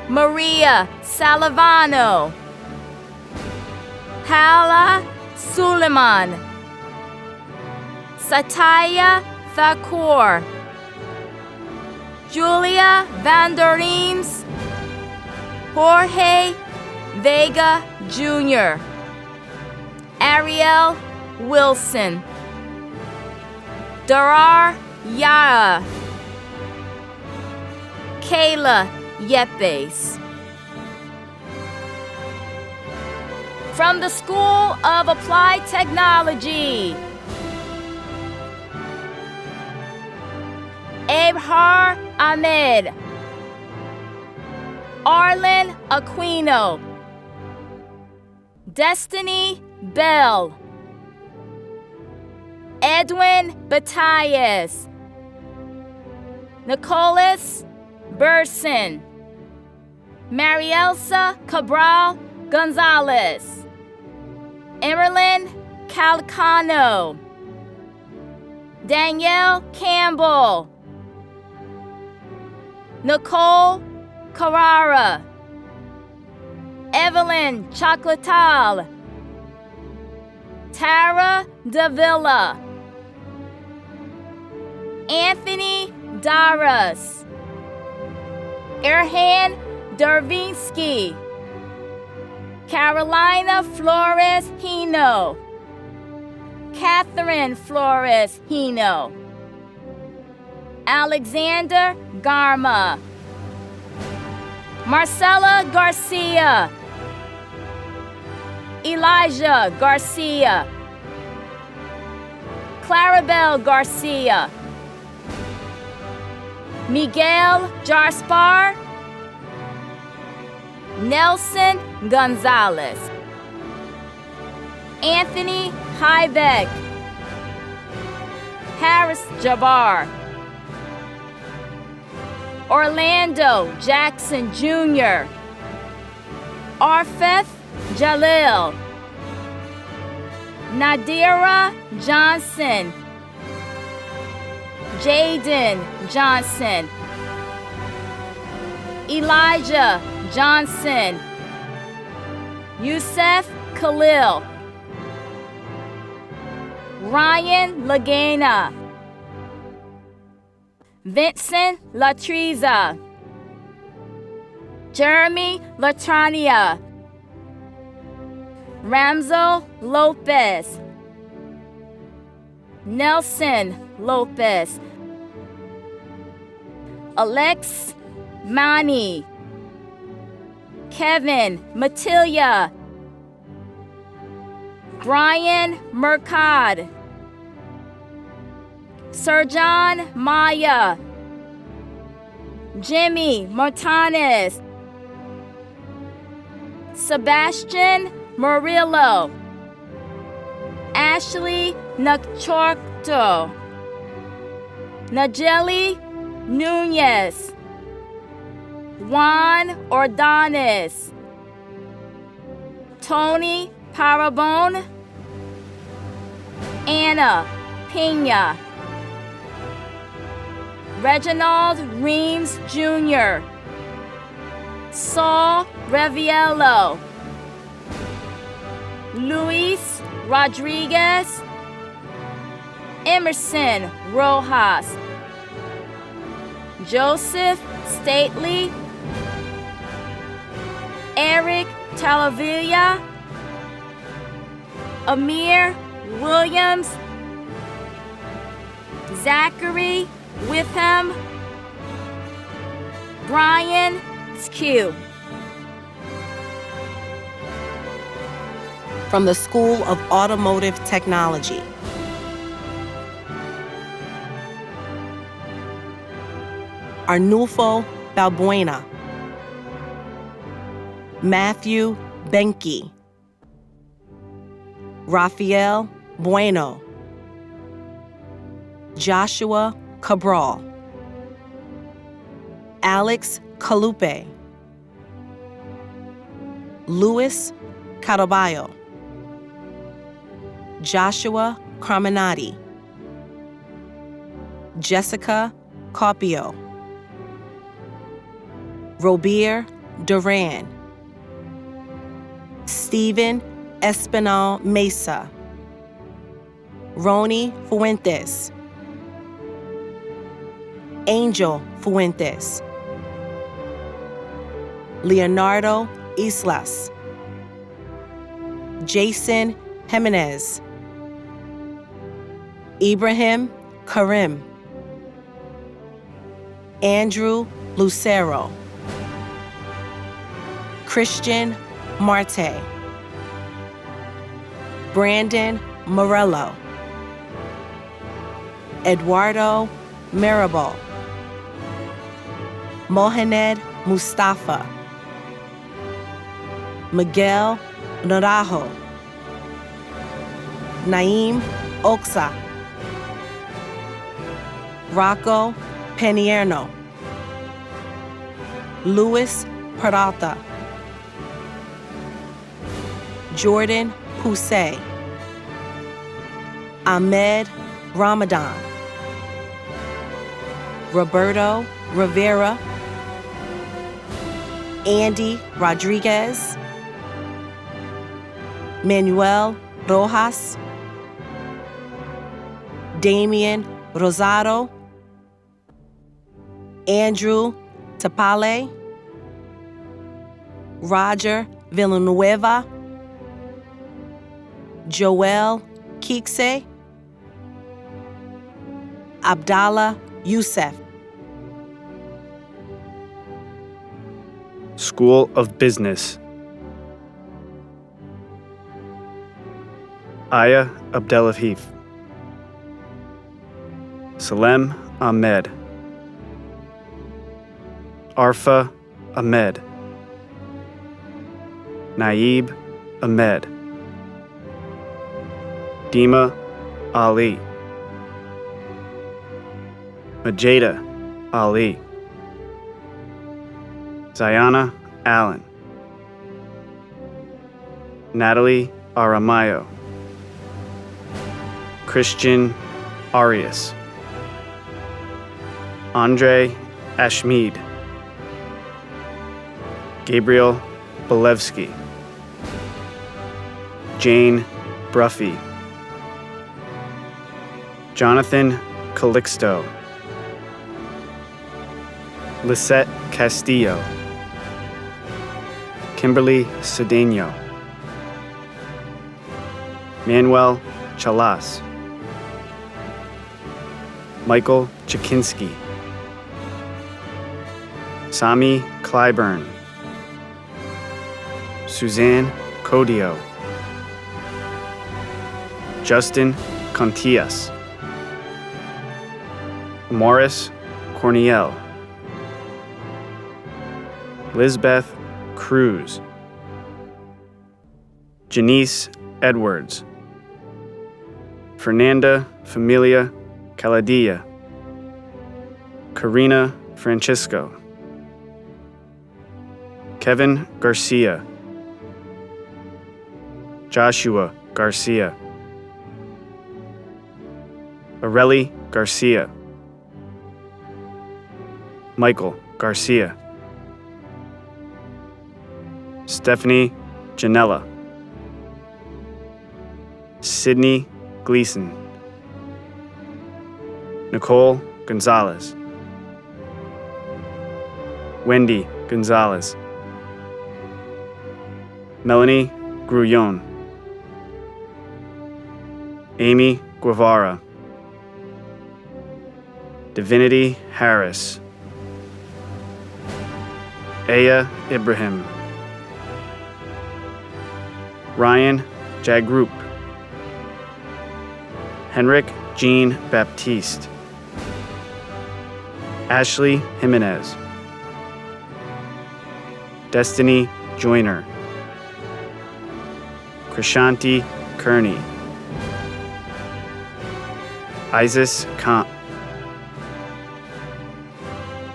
Maria Salavano, Hala Suleiman, Satya Thakur, Julia Van der Eems, Jorge Vega Jr., Ariel Wilson, Darar Yara, Kayla Yepes. From the School of Applied Technology, Abhar Ahmed, Arlen Aquino, Destiny Bell, Edwin Batias, Nicholas Burson, Marielsa Cabral Gonzalez, Emerlyn Calcano, Danielle Campbell, Nicole Carrara, Evelyn Chocolatal, Tara Davila, Anthony Daras, Erhan Dervinsky, Carolina Flores Hino, Catherine Flores Hino, Alexander Garma, Marcela Garcia, Elijah Garcia, Clarabelle Garcia, Miguel Jarspar, Nelson Gonzalez, Anthony Hybeck, Harris Jabbar, Orlando Jackson Jr., Arfeth Jalil, Nadira Johnson, Jaden Johnson, Elijah Johnson, Yusef Khalil, Ryan Lagana, Vincent Latriza, Jeremy Latrania, Ramzo Lopez, Nelson Lopez, Alex Mani, Kevin Matilia, Brian Mercad, Sirjan Maya, Jimmy Martinez, Sebastian Murillo, Ashley Nachorto, Najeli Nunez, Juan Ordones, Tony Parabon, Anna Pena, Reginald Reams Jr., Saul Reviello, Luis Rodriguez, Emerson Rojas, Joseph Stately, Eric Talavilla, Amir Williams, Zachary Witham, Brian Skew. From the School of Automotive Technology. Arnulfo Balbuena, Matthew Benke, Rafael Bueno, Joshua Cabral, Alex Calupe, Luis Caraballo, Joshua Carminati, Jessica Carpio, Robert Duran, Stephen Espinal Mesa, Roni Fuentes, Angel Fuentes, Leonardo Islas, Jason Jimenez, Ibrahim Karim, Andrew Lucero, Christian Marte, Brandon Morello, Eduardo Marable, Mohamed Mustafa, Miguel Naranjo, Naim Oxa, Rocco Penierno, Luis Peralta, Jordan Poussey, Ahmed Ramadan, Roberto Rivera, Andy Rodriguez, Manuel Rojas, Damian Rosado, Andrew Tapale, Roger Villanueva, Joel Kikse, Abdallah Youssef. School of Business. Aya Abdelafif, Salem Ahmed, Arfa Ahmed, Naib Ahmed, Dima Ali, Majeda Ali, Ziana Allen, Natalie Aramayo, Christian Arias, Andre Ashmead, Gabriel Bolevsky, Jane Bruffy, Jonathan Calixto, Lisette Castillo, Kimberly Cedeno, Manuel Chalas, Michael Chakinski, Sami Clyburn, Suzanne Codio, Justin Contillas, Morris Corniel, Lisbeth Cruz, Janice Edwards, Fernanda Familia Caladilla, Karina Francisco, Kevin Garcia, Joshua Garcia, Areli Garcia, Michael Garcia, Stephanie Janella, Sydney Gleason, Nicole Gonzalez, Wendy Gonzalez, Melanie Grullon, Amy Guevara, Divinity Harris, Aya Ibrahim, Ryan Jagroup, Henrik Jean Baptiste, Ashley Jimenez, Destiny Joyner, Krishanti Kearney, Isis Kant,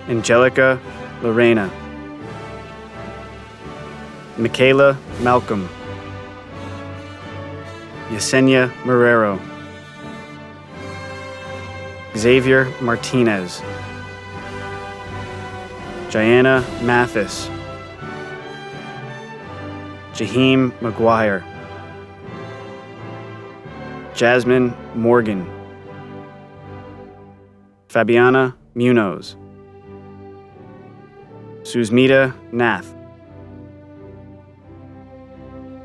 Angelica Lorena, Michaela Malcolm, Yesenia Marrero, Xavier Martinez, Diana Mathis, Jaheim McGuire, Jasmine Morgan, Fabiana Munoz, Susmita Nath,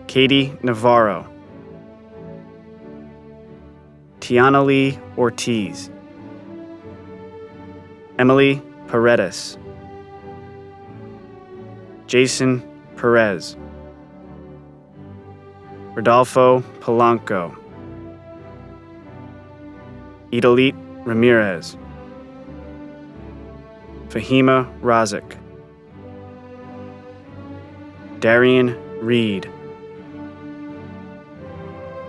Katie Navarro, Tiana Lee Ortiz, Emily Paredes, Jason Perez, Rodolfo Polanco, Idalit Ramirez, Fahima Razik, Darian Reed,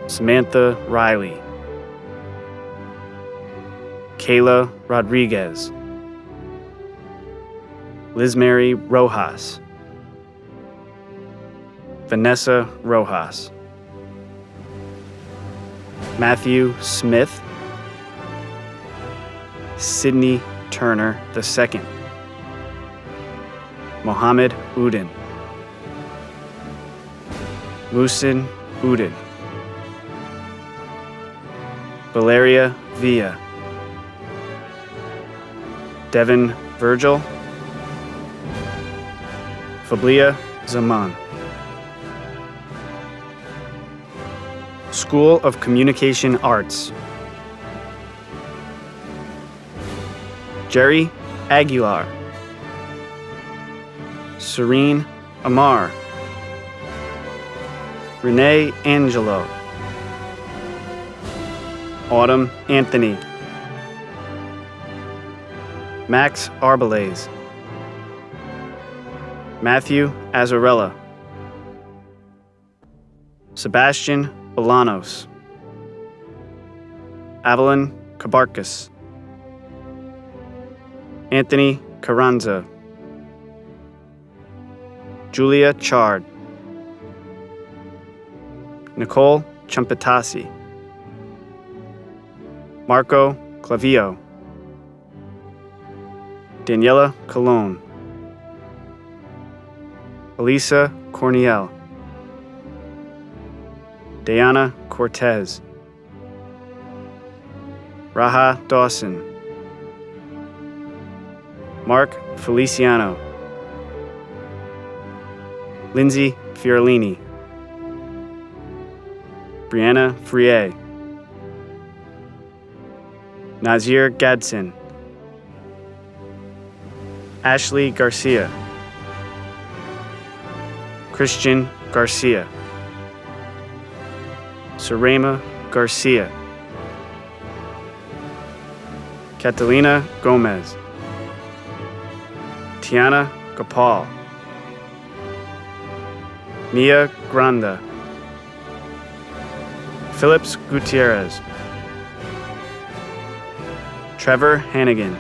Samantha Riley, Kayla Rodriguez, Lizmary Rojas, Vanessa Rojas, Matthew Smith, Sydney Turner II, Mohammed Udin, Musin Udin, Valeria Villa, Devin Virgil, Fablia Zaman. School of Communication Arts. Jerry Aguilar, Serene Amar, Renee Angelo, Autumn Anthony, Max Arbelaze, Matthew Azarella, Sebastian Bolanos, Avalon Kabarkas, Anthony Carranza, Julia Chard. Nicole Chumpetasi. Marco Clavio. Daniela Colon. Elisa Corniel. Diana Cortez. Raha Dawson. Mark Feliciano. Lindsay Fiorlini. Brianna Frier. Nazir Gadsden. Ashley Garcia. Christian Garcia. Sarema Garcia. Catalina Gomez. Tiana Gopal. Mia Granda. Phillips Gutierrez. Trevor Hannigan.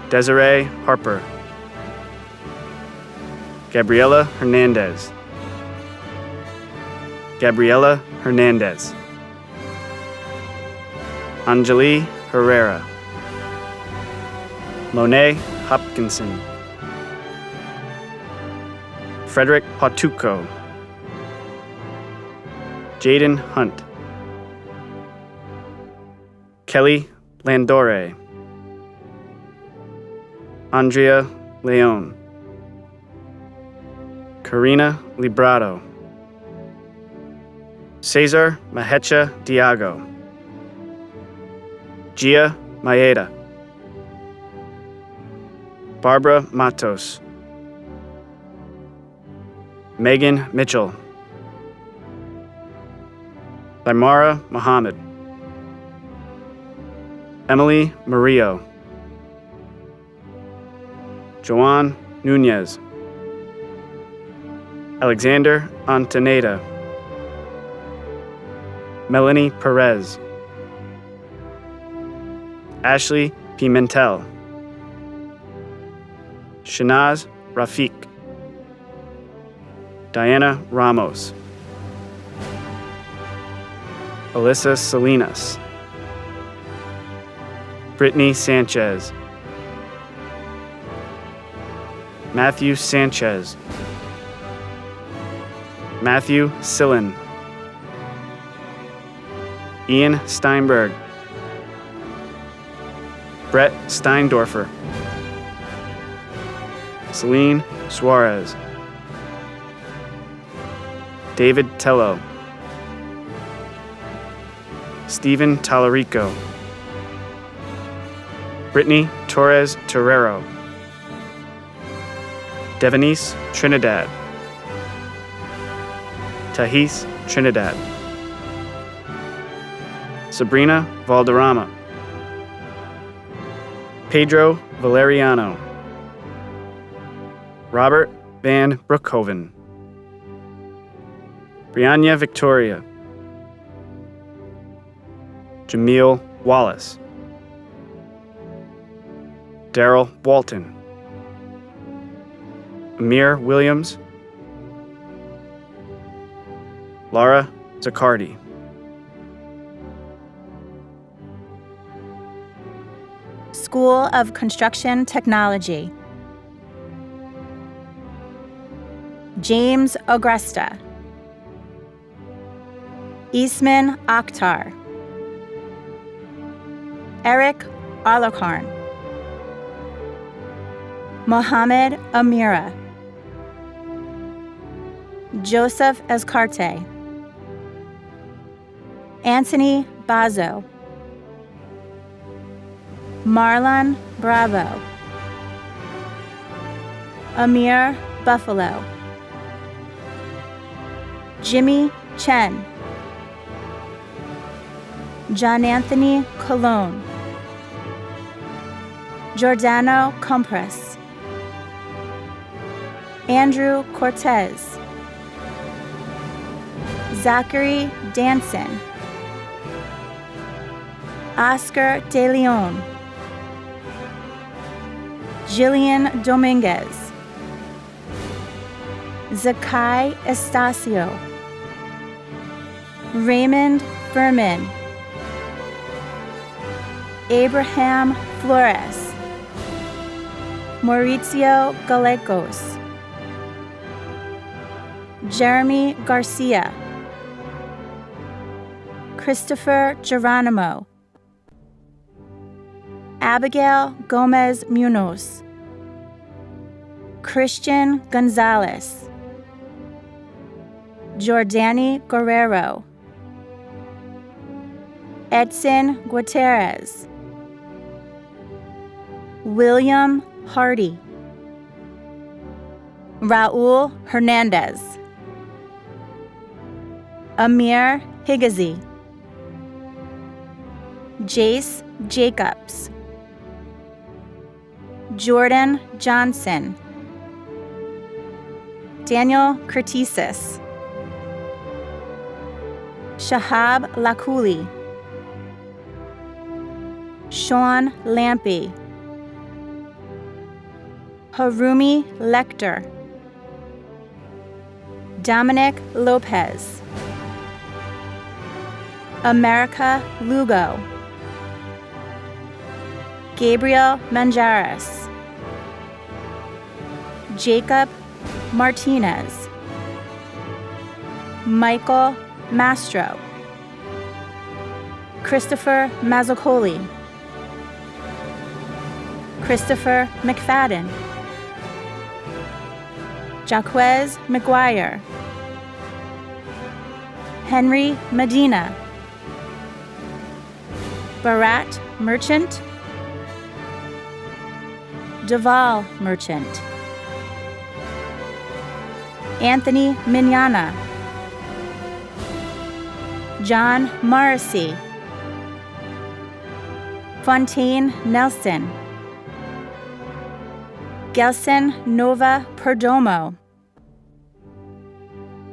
Desiree Harper. Gabriela Hernandez. Gabriela Hernandez. Anjali Herrera. Monet Hopkinson. Frederick Hautuco. Jaden Hunt. Kelly Landore. Andrea Leon. Karina Librado. Cesar Mahecha Diago. Gia Maeda. Barbara Matos. Megan Mitchell. Limara Muhammad. Emily Murillo. Joan Nunez. Alexander Antoneda. Melanie Perez. Ashley Pimentel. Shanaz Rafiq. Diana Ramos. Alyssa Salinas. Brittany Sanchez. Matthew Sanchez. Matthew Sillen. Ian Steinberg. Brett Steindorfer. Celine Suarez. David Tello. Stephen Tallarico. Brittany Torres Terrero. Devonice Trinidad. Tahis Trinidad. Sabrina Valderrama. Pedro Valeriano. Robert Van Brookhoven. Brianna Victoria. Jameel Wallace. Daryl Walton. Amir Williams. Laura Zaccardi. School of Construction Technology. James Agresta. Eastman Akhtar. Eric Alarcon. Mohammed Amira. Joseph Escarte. Anthony Bazo. Marlon Bravo. Amir Buffalo. Jimmy Chen. John Anthony Colon. Giordano Compress. Andrew Cortez. Zachary Danson. Oscar De Leon. Jillian Dominguez. Zakai Estacio, Raymond Furman, Abraham Flores, Mauricio Galecos, Jeremy Garcia, Christopher Geronimo, Abigail Gomez Munoz, Christian Gonzalez, Jordani Guerrero, Edson Gutierrez, William Hardy, Raul Hernandez, Amir Higazi, Jace Jacobs, Jordan Johnson, Daniel Curtisis, Shahab Lakuli, Sean Lampy, Harumi Lecter, Dominic Lopez, America Lugo, Gabriel Manjares, Jacob Martinez, Michael Mastro, Christopher Mazzacoli, Christopher McFadden, Jaquez McGuire, Henry Medina, Barat Merchant, Deval Merchant, Anthony Mignana, John Morrissey, Fontaine Nelson, Gelson Nova Perdomo,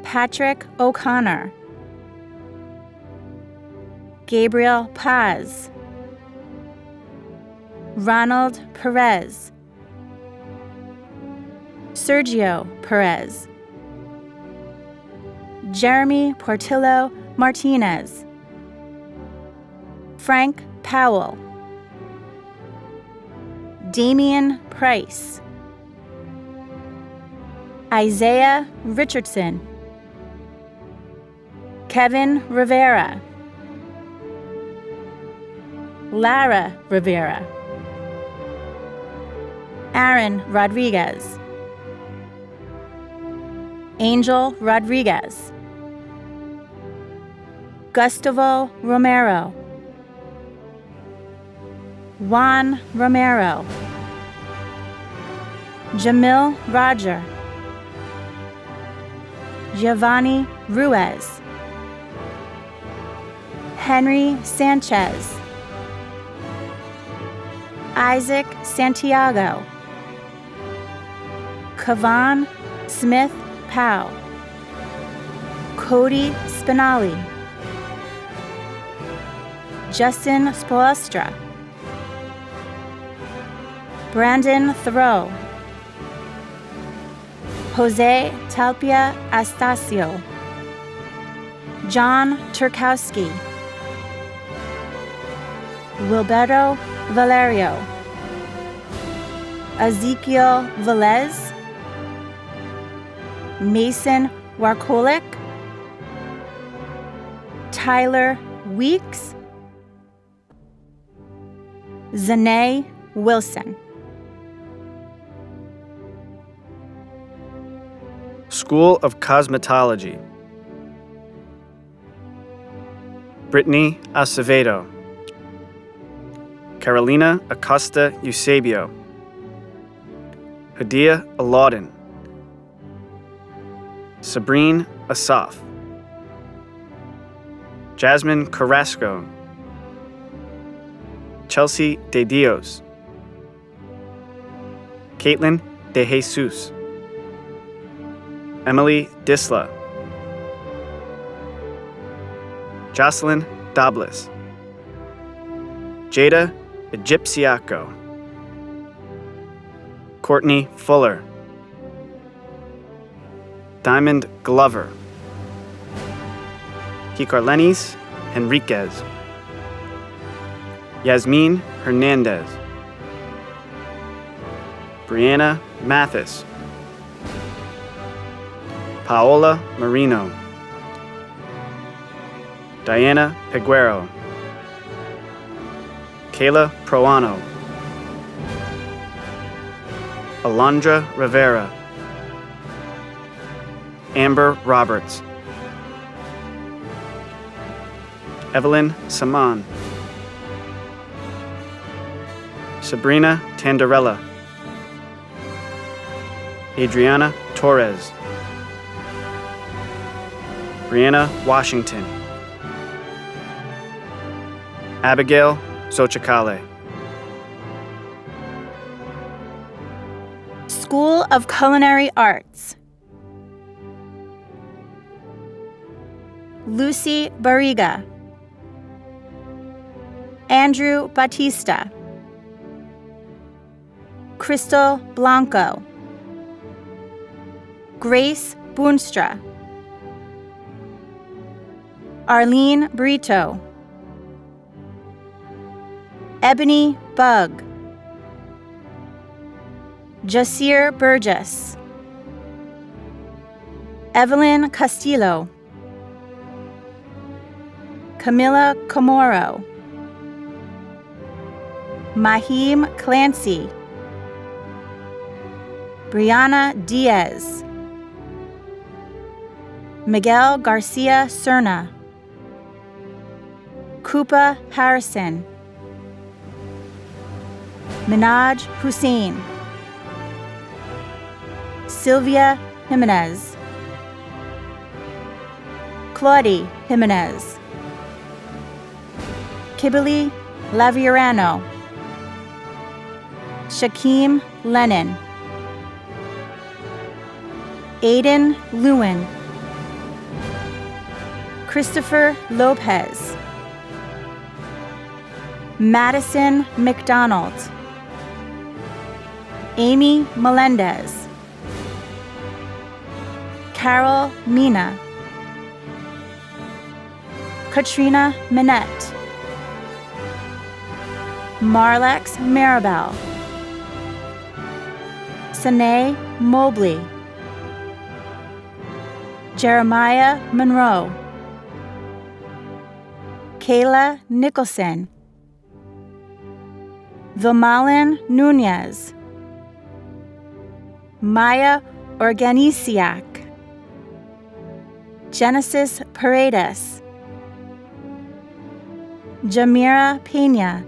Patrick O'Connor, Gabriel Paz, Ronald Perez, Sergio Perez, Jeremy Portillo Martinez, Frank Powell, Damian Price, Isaiah Richardson, Kevin Rivera, Lara Rivera, Aaron Rodriguez, Angel Rodriguez, Gustavo Romero, Juan Romero, Jamil Roger, Giovanni Ruiz, Henry Sanchez, Isaac Santiago, Kavan Smith Powell, Cody Spinali, Justin Spoelstra, Brandon Thoreau, Jose Talpia Astacio, John Turkowski, Wilberto Valerio, Ezekiel Velez, Mason Warkolik, Tyler Weeks, Zanae Wilson. School of Cosmetology. Brittany Acevedo, Carolina Acosta Eusebio, Hadia Alaudin, Sabrine Asaf, Jasmine Carrasco, Chelsea De Dios, Caitlin De Jesus, Emily Disla, Jocelyn Dobles, Jada Egyptiaco, Courtney Fuller, Diamond Glover. Kikarlenis Henriquez. Yasmin Hernandez. Brianna Mathis. Paola Marino. Diana Peguero. Kayla Proano. Alondra Rivera. Amber Roberts. Evelyn Saman. Sabrina Tandarella. Adriana Torres. Brianna Washington. Abigail Xochicale. School of Culinary Arts. Lucy Barriga. Andrew Batista. Crystal Blanco. Grace Boonstra. Arlene Brito. Ebony Bug. Jasir Burgess. Evelyn Castillo. Camila Comoro. Mahim Clancy. Brianna Diaz. Miguel Garcia Serna. Koopa Harrison. Minaj Hussein. Sylvia Jimenez. Claudie Jimenez. Kibili Laviarano. Shaquem Lennon. Aiden Lewin. Christopher Lopez. Madison McDonald. Amy Melendez. Carol Mina. Katrina Minette. Marlex Maribel. Sanae Mobley. Jeremiah Monroe. Kayla Nicholson. Vimalin Nunez. Maya Organisiak. Genesis Paredes. Jamira Pena.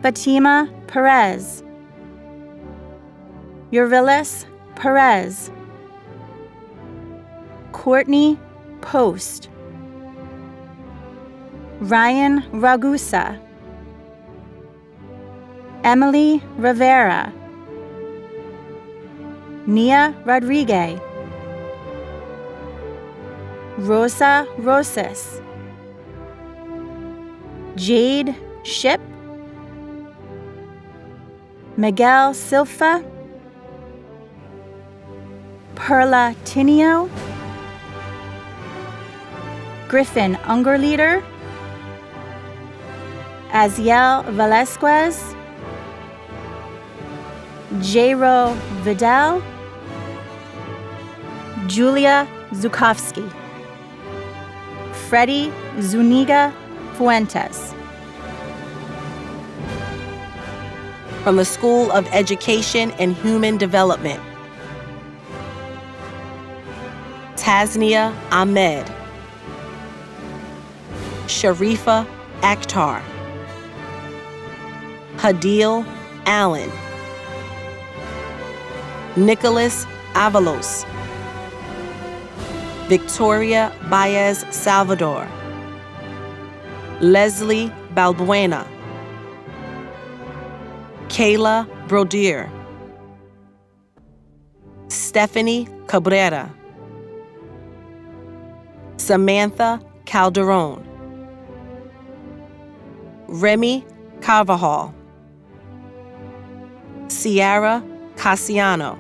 Fatima Perez. Yurvilis Perez. Courtney Post. Ryan Ragusa. Emily Rivera. Nia Rodriguez. Rosa Rosas. Jade Ship. Miguel Silfa. Perla Tinio. Griffin Ungerleader. Aziel Velasquez. Jairo Vidal. Julia Zukovsky. Freddie Zuniga Fuentes. From the School of Education and Human Development. Tasnia Ahmed. Sharifa Akhtar. Hadil Allen. Nicholas Avalos. Victoria Baez Salvador. Leslie Balbuena. Kayla Brodier. Stephanie Cabrera. Samantha Calderon. Remy Carvajal. Ciara Cassiano.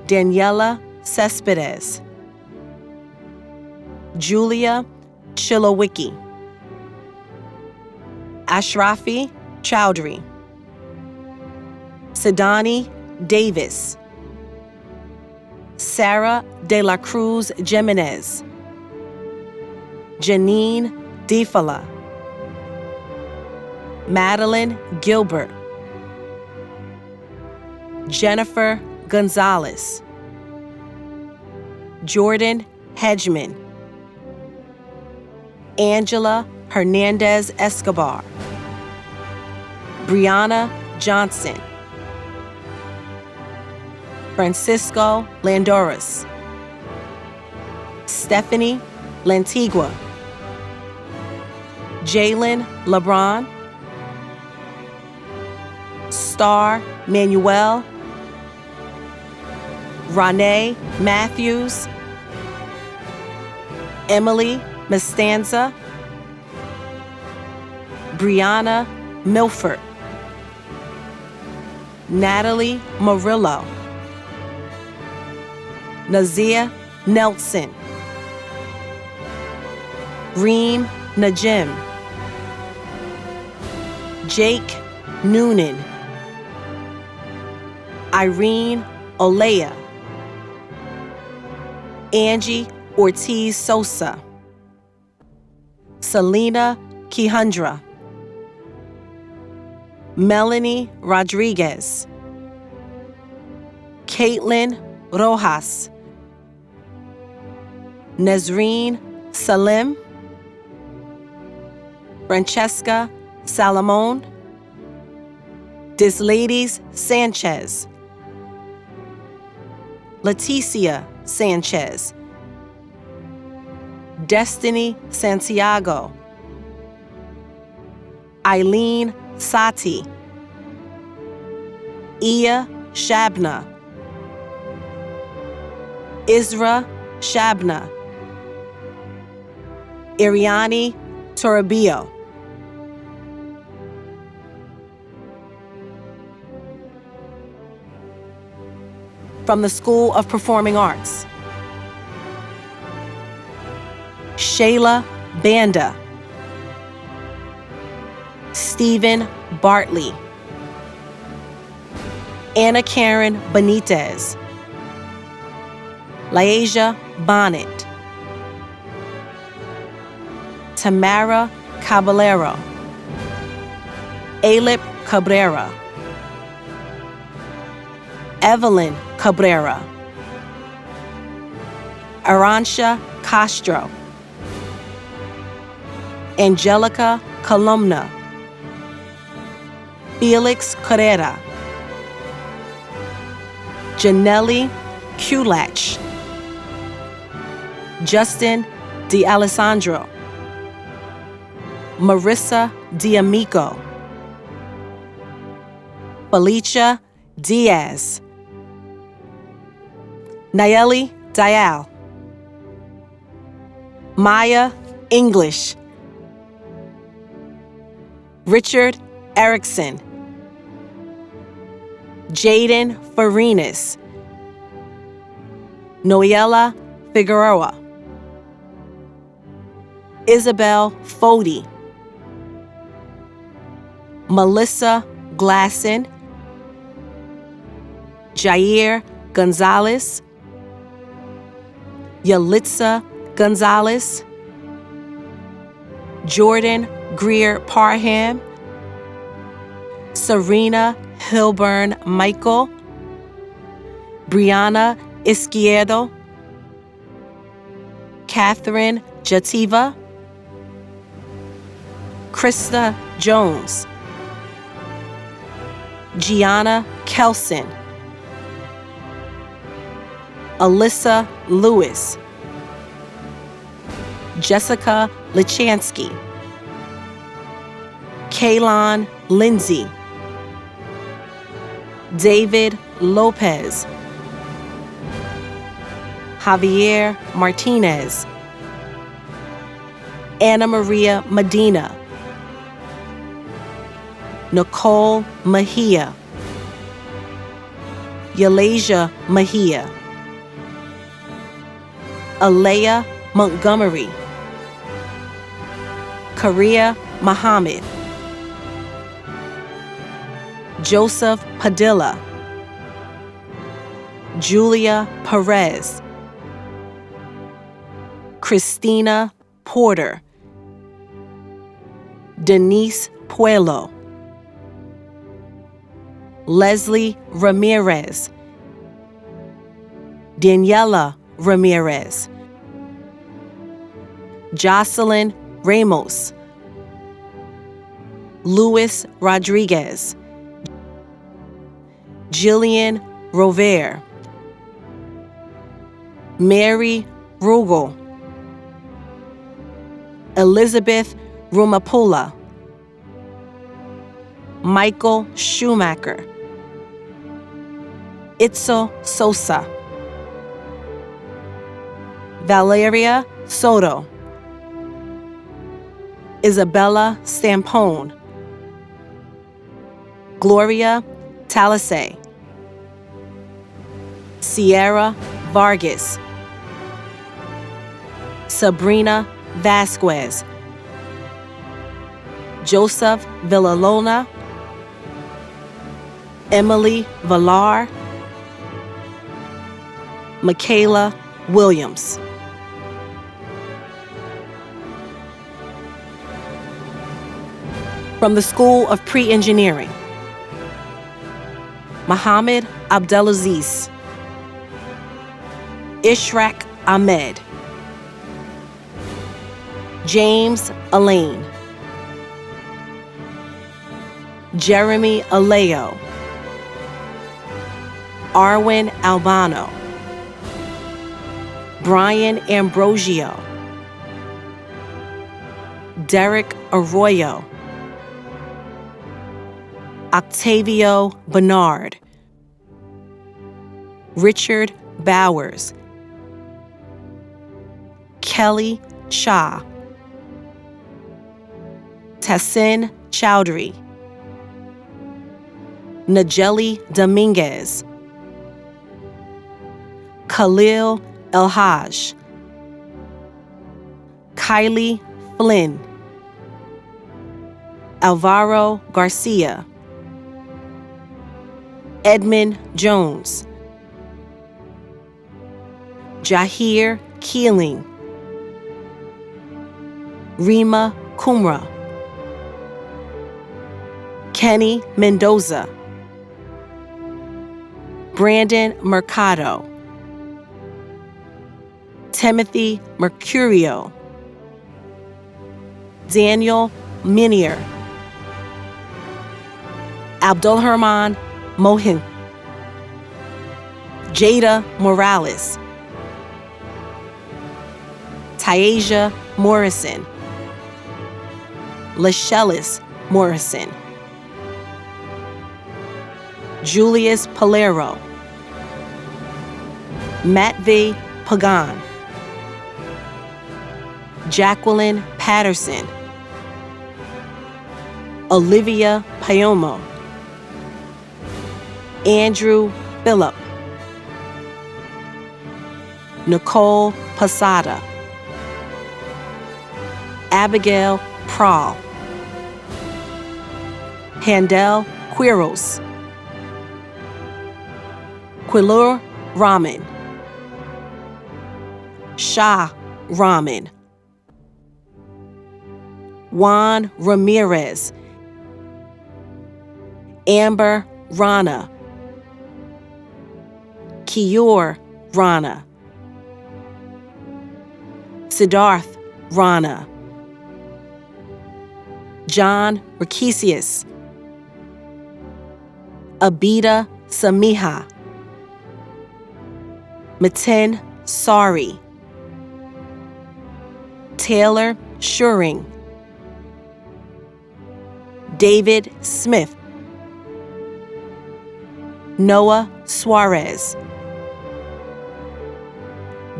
Daniela Cespedes, Julia Chilowicki, Ashrafi Chowdhury, Sidani Davis, Sarah De La Cruz Jimenez, Janine Defala, Madeline Gilbert, Jennifer Gonzalez, Jordan Hedgeman, Angela Hernandez Escobar, Brianna Johnson, Francisco Landoris, Stephanie Lantigua, Jalen LeBron, Star Manuel, Renee Matthews, Emily Mestanza, Brianna Milford, Natalie Murillo, Nazia Nelson, Reem Najim, Jake Noonan, Irene Olea, Angie Ortiz Sosa, Selena Quijandra, Melanie Rodriguez, Caitlin Rojas, Nazreen Salim, Francesca Salamone, Disladies Sanchez, Leticia Sanchez, Destiny Santiago, Eileen Sati, Ia Shabna, Isra Shabna, Iriani Toribio, from the School of Performing Arts, Shayla Banda, Stephen Bartley, Anna Karen Benitez, Laesia Bonnet, Tamara Caballero, Alip Cabrera, Evelyn Cabrera, Aransha Castro, Angelica Columna, Felix Carrera, Janelli Kulach, Justin D'Alessandro, Marissa D'Amico, Felicia Diaz, Nayeli Dial, Maya English, Richard Erickson, Jaden Farinas, Noella Figueroa, Isabel Fody, Melissa Glasson, Jair Gonzalez, Yalitza Gonzalez, Jordan Greer Parham, Serena Hilburn Michael, Brianna Izquierdo, Catherine Jativa, Krista Jones, Gianna Kelson, Alyssa Lewis, Jessica Lachansky, Kaylon Lindsay, David Lopez, Javier Martinez, Anna Maria Medina, Nicole Mejia, Yalasia Mejia, Alea Montgomery, Karia Muhammad, Joseph Padilla, Julia Perez, Christina Porter, Denise Puello, Leslie Ramirez, Daniela Ramirez, Jocelyn Ramos, Luis Rodriguez, Jillian Rover, Mary Rugel, Elizabeth Rumapula, Michael Schumacher, Itzel Sosa, Valeria Soto, Isabella Stampone, Gloria Talasay, Sierra Vargas, Sabrina Vasquez, Joseph Villalona, Emily Villar, Michaela Williams. From the School of Pre-Engineering, Mohammed Abdelaziz, Ishraq Ahmed, James Alain, Jeremy Aleo, Arwin Albano, Brian Ambrosio, Derek Arroyo, Octavio Bernard, Richard Bowers, Kelly Shah, Tassin Chowdhury, Najeli Dominguez, Khalil El-Haj, Kylie Flynn, Alvaro Garcia, Edmund Jones, Jahir Keeling, Rima Kumra, Kenny Mendoza, Brandon Mercado, Timothy Mercurio, Daniel Minier, Abdulrahman Mohin, Jada Morales, Tyasia Morrison, Lashellis Morrison, Julius Palero, Matvey Pagan, Jacqueline Patterson, Olivia Payomo, Andrew Phillip, Nicole Posada, Abigail Prahl, Handel Quiros, Quilur Rahman, Shah Rahman, Juan Ramirez, Amber Rana, Kiyor Rana, Siddharth Rana, John Rikisius, Abida Samiha, Matin Sari, Taylor Shuring, David Smith, Noah Suarez,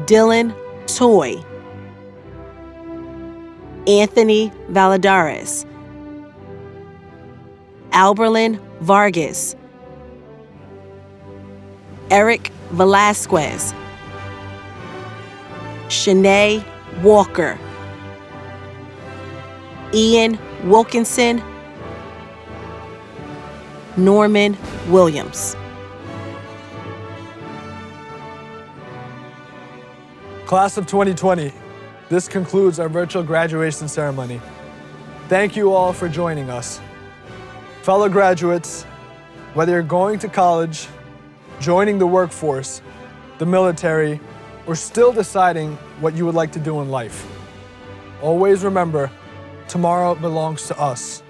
Dylan Toy, Anthony Valadares, Alberlin Vargas, Eric Velasquez, Shanae Walker, Ian Wilkinson, Norman Williams. Class of 2020, this concludes our virtual graduation ceremony. Thank you all for joining us. Fellow graduates, whether you're going to college, joining the workforce, the military, or still deciding what you would like to do in life, always remember, tomorrow belongs to us.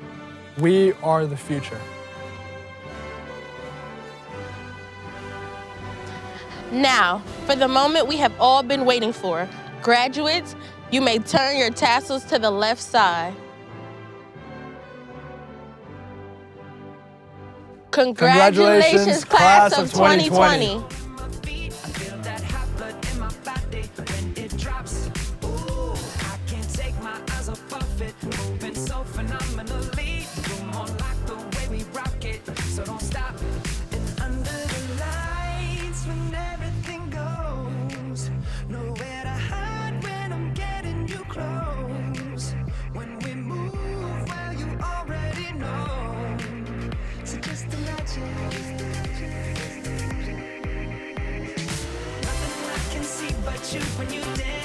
We are the future. Now, for the moment we have all been waiting for. Graduates, you may turn your tassels to the left side. Congratulations, class of 2020. Nothing I can see but you when you dance.